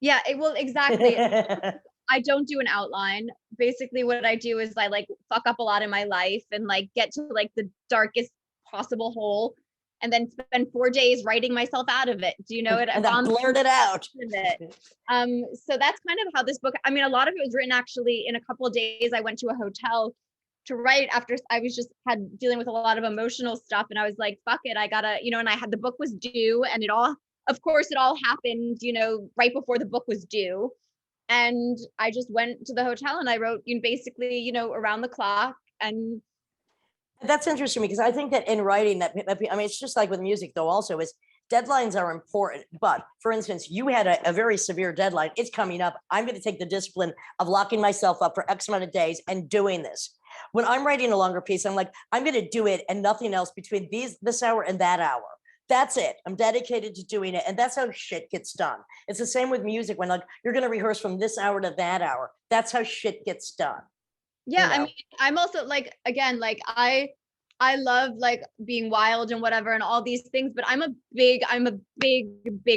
yeah, well, exactly. I don't do an outline. Basically what I do is I like fuck up a lot in my life and like get to like the darkest possible hole, and then spend 4 days writing myself out of it. Do you know it? And then blurt it out. So that's kind of how this book, I mean, a lot of it was written actually in a couple of days. I went to a hotel to write after I was just dealing with a lot of emotional stuff. And I was like, fuck it. I gotta, you know, and the book was due, and of course it all happened, you know, right before the book was due. And I just went to the hotel and I wrote, basically, around the clock. And That's interesting because I think that in writing it's just like with music though also is deadlines are important. But for instance, you had a very severe deadline. It's coming up. I'm going to take the discipline of locking myself up for X amount of days and doing this. When I'm writing a longer piece, I'm like, I'm going to do it and nothing else between this hour and that hour. That's it. I'm dedicated to doing it. And that's how shit gets done. It's the same with music when like you're going to rehearse from this hour to that hour. That's how shit gets done. Yeah, I mean, I'm also like, again, like I love like being wild and whatever and all these things, but I'm a big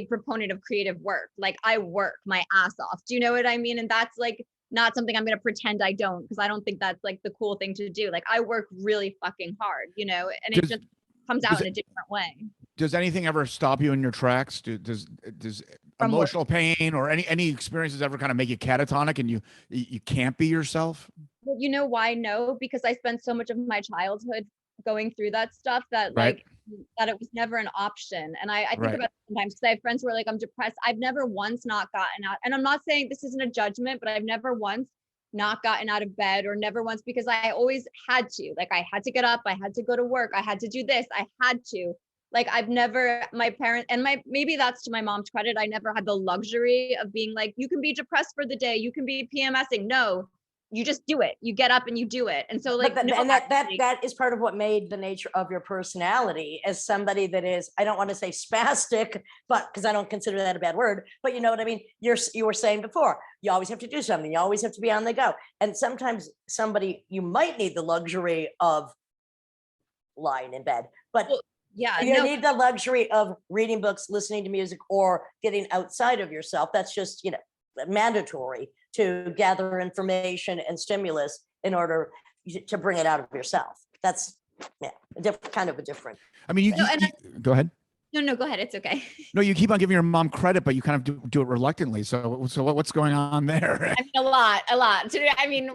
proponent of creative work. Like I work my ass off. Do you know what I mean? And that's like not something I'm going to pretend I don't, because I don't think that's like the cool thing to do. Like I work really fucking hard, and it just comes out in a different way. Does anything ever stop you in your tracks? Does emotional pain or any experiences ever kind of make you catatonic and you can't be yourself? Well, you know why? No, because I spent so much of my childhood going through that stuff that like that it was never an option. And I think about it sometimes because I have friends who are like, I'm depressed. I've never once not gotten out. And I'm not saying this isn't a judgment, but I've never once not gotten out of bed or never once, because I always had to. Like I had to get up, I had to go to work, I had to do this, I had to. Like I've never, my parents, and maybe that's to my mom's credit, I never had the luxury of being like, you can be depressed for the day, you can be PMSing. No, you just do it. You get up and you do it. And so like, that is part of what made the nature of your personality as somebody that is, I don't want to say spastic, but because I don't consider that a bad word, but you know what I mean? You were saying before, you always have to do something. You always have to be on the go. And sometimes you might need the luxury of lying in bed, but you need the luxury of reading books, listening to music, or getting outside of yourself. That's just, mandatory to gather information and stimulus in order to bring it out of yourself. That's a different. I mean, go ahead. No, go ahead. It's okay. No, you keep on giving your mom credit, but you kind of do it reluctantly. So what's going on there? I mean, a lot. I mean,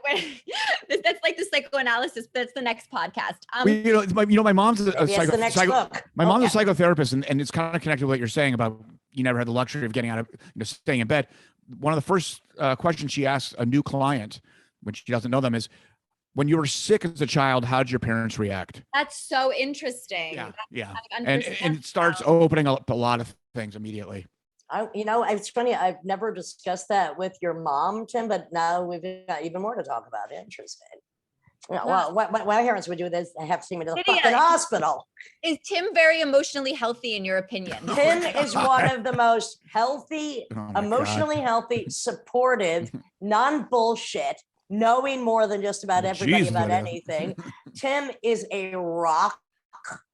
that's like the psychoanalysis. That's the next podcast. My mom's a my mom's a psychotherapist, and it's kind of connected with what you're saying about you never had the luxury of getting out of staying in bed. One of the first questions she asks a new client when she doesn't know them is, when you were sick as a child, how did your parents react? That's so interesting. Yeah. And it starts opening up a lot of things immediately. It's funny. I've never discussed that with your mom, Tim, but now we've got even more to talk about. Interesting. Well, what my parents would do is they have to take me to the fucking hospital. Is Tim very emotionally healthy in your opinion? Tim is one of the most healthy, emotionally healthy, supportive, non-bullshit, knowing more than just about everybody about anything. Tim is a rock.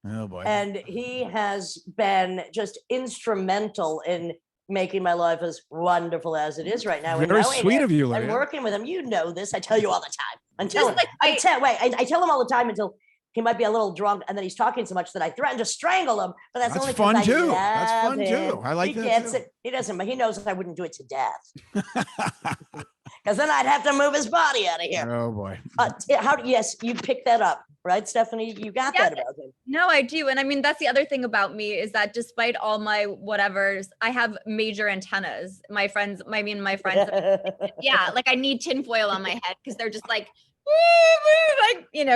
Oh boy. And he has been just instrumental in making my life as wonderful as it is right now. Very sweet of you, Lydia. And working with him, this. I tell you all the time. I tell him all the time until he might be a little drunk, and then he's talking so much that I threaten to strangle him. But that's only fun too. That's fun too. I like that. He gets it. He doesn't. But he knows I wouldn't do it to death. Because then I'd have to move his body out of here. Oh boy. Yes, you picked that up, right, Stephanie? You got that about him. No, I do. And I mean, that's the other thing about me is that despite all my whatevers, I have major antennas. My friends, yeah, like I need tinfoil on my head because they're just like,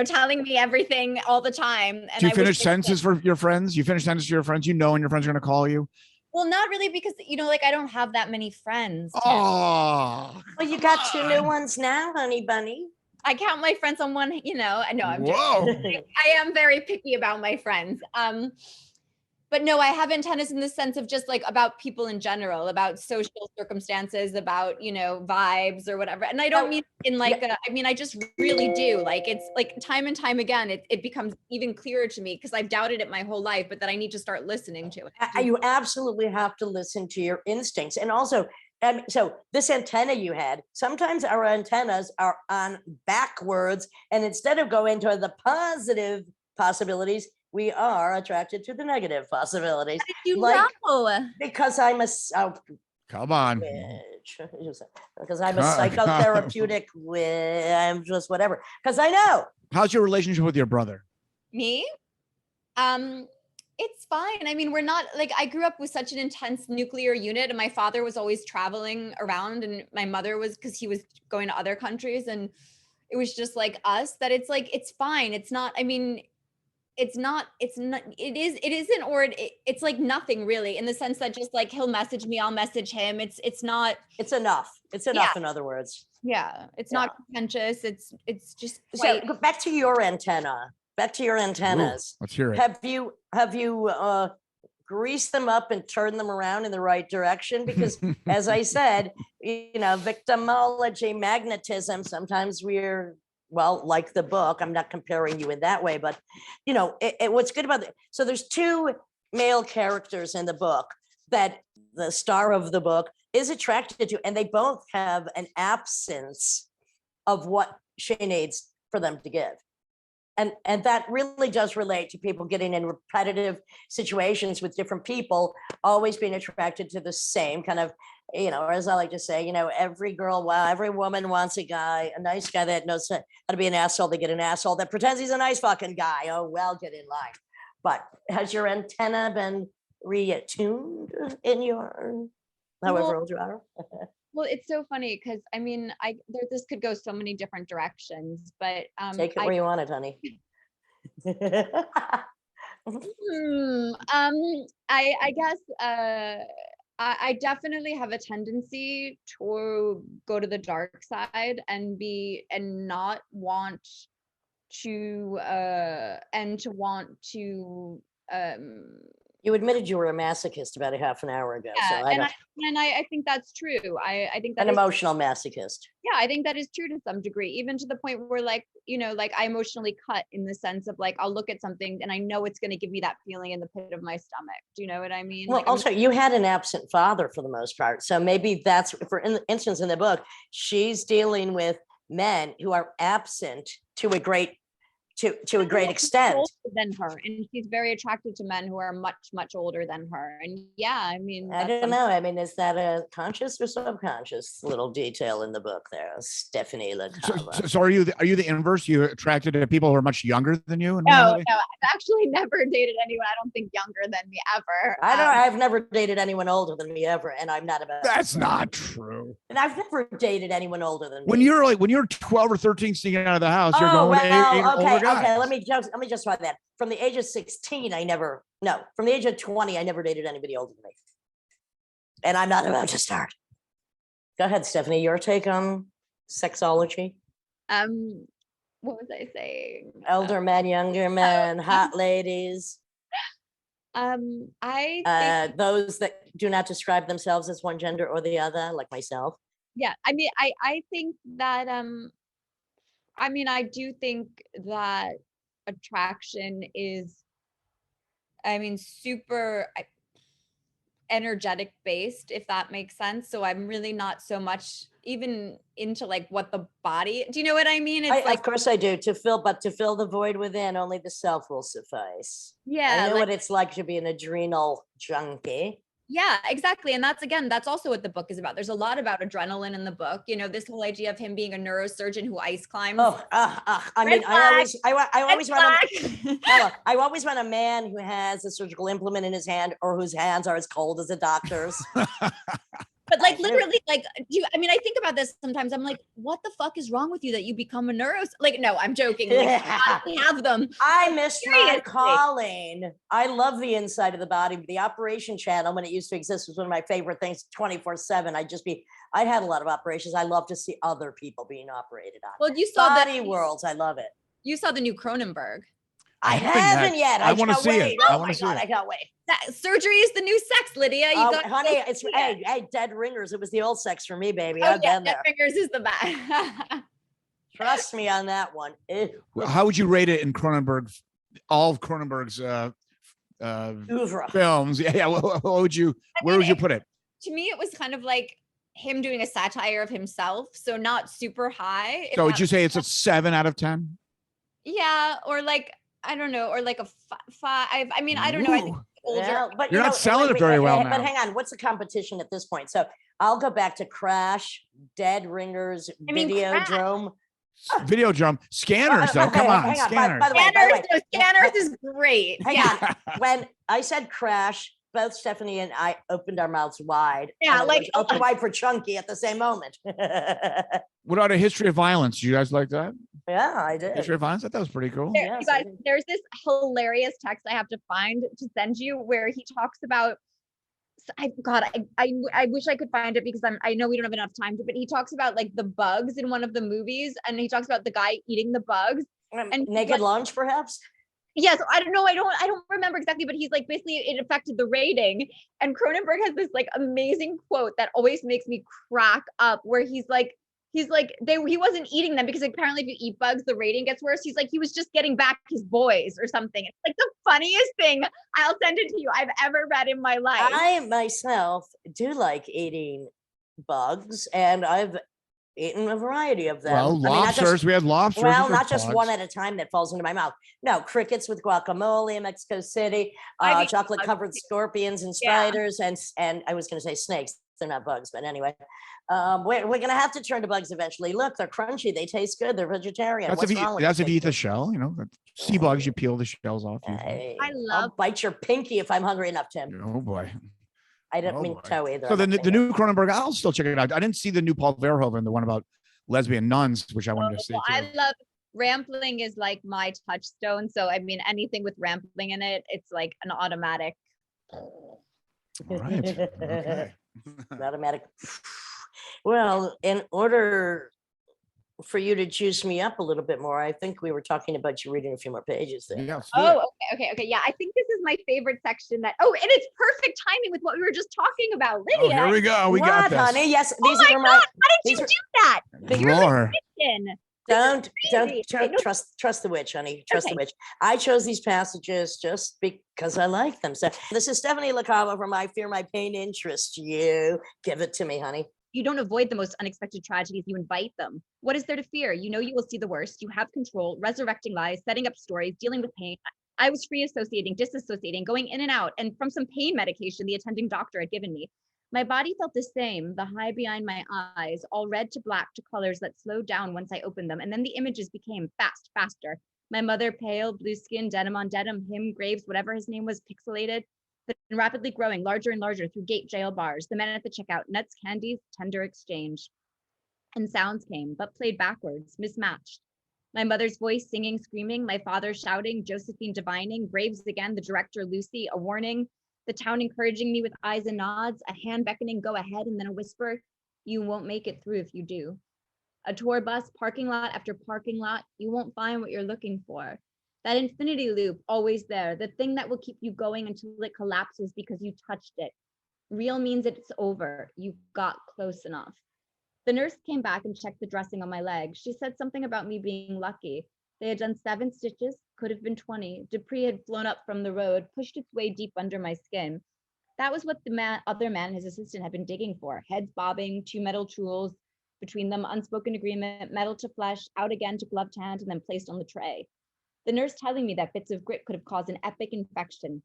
telling me everything all the time. And do you finish sentences for your friends? You finish sentences for your friends, and your friends are going to call you? Well, not really, because I don't have that many friends. Oh, well, you got 2 new ones now, honey bunny. I count my friends on one. I know. I am very picky about my friends. But no, I have antennas in the sense of just like about people in general, about social circumstances, about, vibes or whatever. And I don't mean in like, I just really do. Like, it's like time and time again, it becomes even clearer to me because I've doubted it my whole life, but that I need to start listening to it. You absolutely have to listen to your instincts. And also, so this antenna you had, sometimes our antennas are on backwards. And instead of going to the positive possibilities, we are attracted to the negative possibilities. How did you know? Because I'm come on. Because I'm a psychotherapeutic. I'm just whatever. Because I know. How's your relationship with your brother? Me? It's fine. I mean, we're not like, I grew up with such an intense nuclear unit, and my father was always traveling around, and my mother was, because he was going to other countries, and it was just like us, that it's like, it's fine. It's not, I mean, it's not, it isn't, or it's like nothing really, in the sense that just like, he'll message me, I'll message him. It's not. It's enough. It's enough, in other words. Yeah. It's not contentious. It's just So quite. go back to your antenna. Back to your antennas. Let's hear it. Have you greased them up and turned them around in the right direction? Because as I said, victimology, magnetism, sometimes we're, well, like the book, I'm not comparing you in that way, but what's good about it. So there's two male characters in the book that the star of the book is attracted to, and they both have an absence of what she needs for them to give. And that really does relate to people getting in repetitive situations with different people, always being attracted to the same kind of, or as I like to say, every woman wants a nice guy that knows how to be an asshole. They get an asshole that pretends he's a nice fucking guy. Oh, well, get in line. But has your antenna been reattuned in your, however old you are? Well, it's so funny because I mean, this could go so many different directions, but take it where you want it, honey. I guess I definitely have a tendency to go to the dark side and not want to You admitted you were a masochist about a half an hour ago. Yeah, so I think that's true. I think that an emotional masochist. Yeah, I think that is true to some degree, even to the point where like I emotionally cut, in the sense of like, I'll look at something and I know it's going to give me that feeling in the pit of my stomach. Do you know what I mean? Well, also you had an absent father for the most part. So maybe that's, for instance, in the book, she's dealing with men who are absent to a great extent. Older than her, and she's very attracted to men who are much, much older than her. And yeah, I mean, I don't know. I mean, is that a conscious or subconscious little detail in the book there, Stephanie LaCava? So are you the inverse? You attracted to people who are much younger than you? No, I've actually never dated anyone, I don't think, younger than me ever. I've never dated anyone older than me ever, and I'm not about. That's not true. And I've never dated anyone older than me. When you're 12 or 13 sneaking out of the house, you're going to eight older guys. Okay, let me justify that. From the age of 16, from the age of 20, I never dated anybody older than me. And I'm not about to start. Go ahead, Stephanie, your take on sexology? What was I saying? Elder men, younger men, hot ladies. I think, those that do not describe themselves as one gender or the other, like myself. Yeah, I mean, I think that I do think that attraction is, super energetic based, if that makes sense. So I'm really not so much even into like what the body, do you know what I mean? It's of course I do. To fill the void within, only the self will suffice. Yeah. I know what it's like to be an adrenal junkie. Yeah, exactly. And that's also what the book is about. There's a lot about adrenaline in the book. This whole idea of him being a neurosurgeon who ice climbs. I always want a man who has a surgical implement in his hand, or whose hands are as cold as a doctor's. But like literally, like, I think about this sometimes. I'm like, what the fuck is wrong with you that you become a like, no, I'm joking. Like, I have them. I missed my calling. I love the inside of the body. The Operation Channel, when it used to exist, was one of my favorite things. 24/7. I had a lot of operations. I love to see other people being operated on. Well, you saw Body Worlds. I love it. You saw the new Cronenberg. I haven't yet. I want to see it. Oh my God, I can't wait. Surgery is the new sex, Lydia. Honey, it's Dead Ringers. It was the old sex for me, baby. Oh, I've been there. Dead Ringers is the best. Trust me on that one. How would you rate it in Cronenberg? All of Cronenberg's films. Yeah. Where would you put it? To me, it was kind of like him doing a satire of himself, so not super high. So would you say it's a 7 out of 10? Yeah, or like, I don't know, or like a 5. I don't know. I think older. Yeah, but you're not selling it very well now. But hang on, what's the competition at this point? So I'll go back to Crash, Dead Ringers, Videodrome. video drum scanners though. Come on, hang on. scanners. By the way, Scanners, no, Scanners is great. hang Yeah. on. When I said crash, both Stephanie and I opened our mouths wide. Yeah, and it like- was open wide for Chunky at the same moment. What about A History of Violence? You guys like that? Yeah, I did. History of Violence? I thought that was pretty cool. There, Yes, you I guys, did. there's this hilarious text I have to find to send you where he talks about. I wish I could find it because I know we don't have enough time to, but he talks about like the bugs in one of the movies, and he talks about the guy eating the bugs. And Naked Lunch, perhaps? Yes, I don't know. I don't remember exactly, but he's like basically it affected the rating. And Cronenberg has this like amazing quote that always makes me crack up, where he wasn't eating them because apparently if you eat bugs, the rating gets worse. He's like, he was just getting back his boys or something. It's like the funniest thing. I'll send it to you I've ever read in my life. I myself do like eating bugs, and I've eaten a variety of them. Well, I mean, not just- lobsters. We had lobsters. Well, Those are not just bugs. one at a time that falls into my mouth. No, crickets with guacamole in Mexico City, I've eaten chocolate covered bugs too. scorpions and Yeah. spiders, and I was going to say snakes. They're not bugs, but anyway, we're going to have to turn to bugs eventually. Look, they're crunchy. They taste good. They're vegetarian. That's What's if you, wrong with that's if it? you eat the shell. You know, sea bugs. You peel the shells off. you eat them. I I'll love- bite your pinky if I'm hungry enough, Tim. Oh boy. I didn't Oh, mean boy. toe either. So I'm the not the saying new Cronenberg, I'll still check it out. I didn't see the new Paul Verhoeven, the one about lesbian nuns, which I wanted to see. Well, I too. love Rampling is like my touchstone. So I mean, anything with Rampling in it, it's like an automatic. All right. Okay. that. Automatic. Well, in order for you to juice me up a little bit more, I think we were talking about you reading a few more pages there. Yeah, let's do Oh, it. okay. Yeah, I think this is my favorite section. And it's perfect timing with what we were just talking about, Oh, Lydia. here we go. We got What, this. honey? Yes, Oh these my are my. God, how did these you are- do that? You're Roar. magician. Don't crazy. I know- trust the witch, honey. Trust the Okay. witch. I chose these passages just because I like them. So this is Stephanie LaCava from I Fear My Pain Interests You. Give it to me, honey. You don't avoid the most unexpected tragedies, you invite them. What is there to fear? You know you will see the worst. You have control, resurrecting lies, setting up stories, dealing with pain. I was free associating, disassociating, going in and out, and from some pain medication the attending doctor had given me. My body felt the same, the high behind my eyes, all red to black to colors that slowed down once I opened them, and then the images became faster. My mother, pale, blue skin, denim on denim, him, Graves, whatever his name was, pixelated, but rapidly growing larger and larger through gate jail bars, the men at the checkout, nuts, candies, tender exchange. And sounds came, but played backwards, mismatched. My mother's voice singing, screaming, my father shouting, Josephine divining, Graves again, the director, Lucy, a warning, the town encouraging me with eyes and nods, a hand beckoning, go ahead, and then a whisper, you won't make it through if you do. A tour bus, parking lot after parking lot, you won't find what you're looking for. That infinity loop, always there, the thing that will keep you going until it collapses because you touched it. Real means it's over. You got close enough. The nurse came back and checked the dressing on my leg. She said something about me being lucky. They had done 7 stitches, could have been 20. Debris had flown up from the road, pushed its way deep under my skin. That was what the other man, his assistant, had been digging for. Heads bobbing, 2 metal tools, between them unspoken agreement, metal to flesh, out again to gloved hand, and then placed on the tray. The nurse telling me that bits of grit could have caused an epic infection.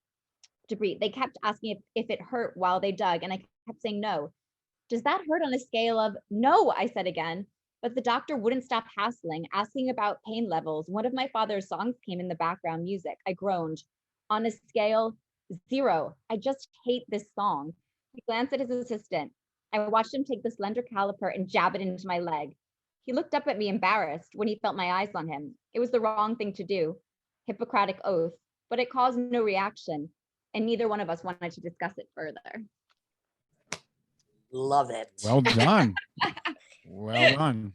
Debris. They kept asking if it hurt while they dug, and I kept saying no. Does that hurt on a scale of no? I said again, but the doctor wouldn't stop hassling, asking about pain levels. One of my father's songs came in the background music. I groaned. On a scale 0. I just hate this song. He glanced at his assistant. I watched him take the slender caliper and jab it into my leg. He looked up at me embarrassed when he felt my eyes on him. It was the wrong thing to do. Hippocratic oath, but it caused no reaction, and neither one of us wanted to discuss it further. Love it. Well done. Well done.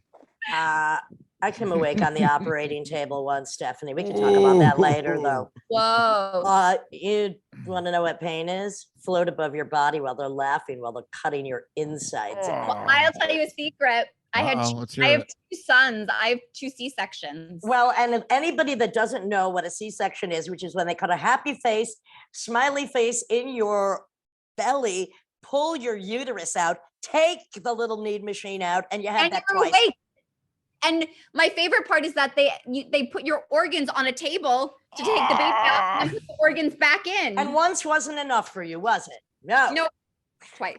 I came awake on the operating table once, Stephanie. We can talk about that later, though. Whoa. You want to know what pain is? Float above your body while they're laughing, while they're cutting your insides out. Well, I'll tell you a secret. I Uh-oh, let's hear have it. 2 sons. I have 2 C-sections. Well, and if anybody that doesn't know what a C-section is, which is when they cut a happy face, smiley face in your belly, pull your uterus out, take the little knead machine out, and you have And that you're twice. awake. And my favorite part is that they put your organs on a table to take the baby out and put the organs back in. And once wasn't enough for you, was it? No. No, twice.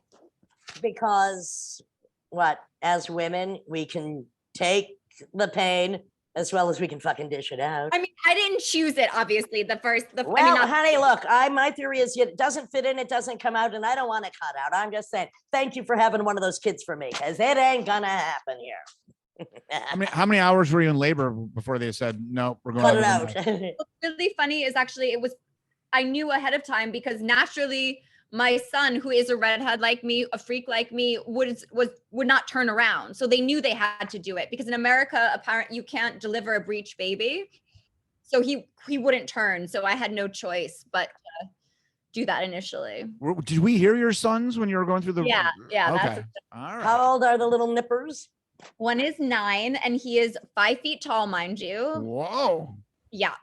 Because what? As women, we can take the pain as well as we can fucking dish it out. I mean, I didn't choose it, obviously. Well, honey, look, my theory is it doesn't fit in, it doesn't come out, and I don't want it cut out. I'm just saying, thank you for having one of those kids for me, because it ain't gonna happen here. How many hours were you in labor before they said, no, we're going Cut to it out. What's really funny is actually I knew ahead of time because naturally my son, who is a redhead like me, a freak like me, would not turn around. So they knew they had to do it because in America, apparently you can't deliver a breech baby. So he wouldn't turn. So I had no choice but to do that initially. Did we hear your sons when you were going through the? Yeah. Okay. All right. How old are the little nippers? One is 9 and he is 5 feet tall, mind you. Whoa. Yeah.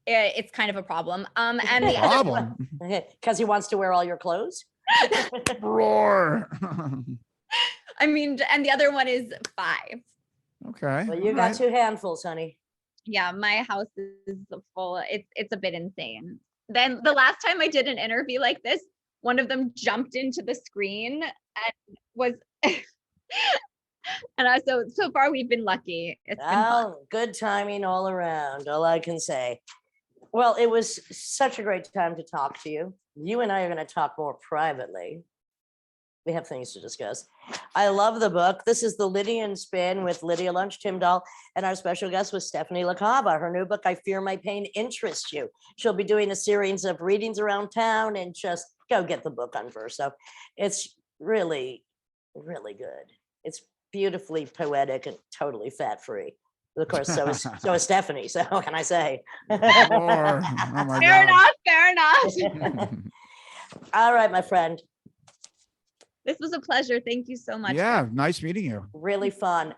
It's kind of a problem. And the Problem. Because he wants to wear all your clothes? Roar. I mean, and the other one is 5. Okay. Well, you all got right. 2 handfuls, honey. Yeah, my house is full. It's a bit insane. Then the last time I did an interview like this, one of them jumped into the screen and was and so far we've been lucky. It's been fun. Oh, good timing all around, all I can say. Well, it was such a great time to talk to you. You and I are going to talk more privately. We have things to discuss. I love the book. This is The Lydian Spin with Lydia Lunch Timdahl, and our special guest was Stephanie LaCava. Her new book, I Fear My Pain Interests You. She'll be doing a series of readings around town, and just go get the book on Verso. It's really, really good. It's beautifully poetic and totally fat-free. Of course, so is Stephanie. So what can I say? Roar. Oh my Fair God. enough. All right, my friend. This was a pleasure. Thank you so much. Yeah, nice meeting you. Really fun.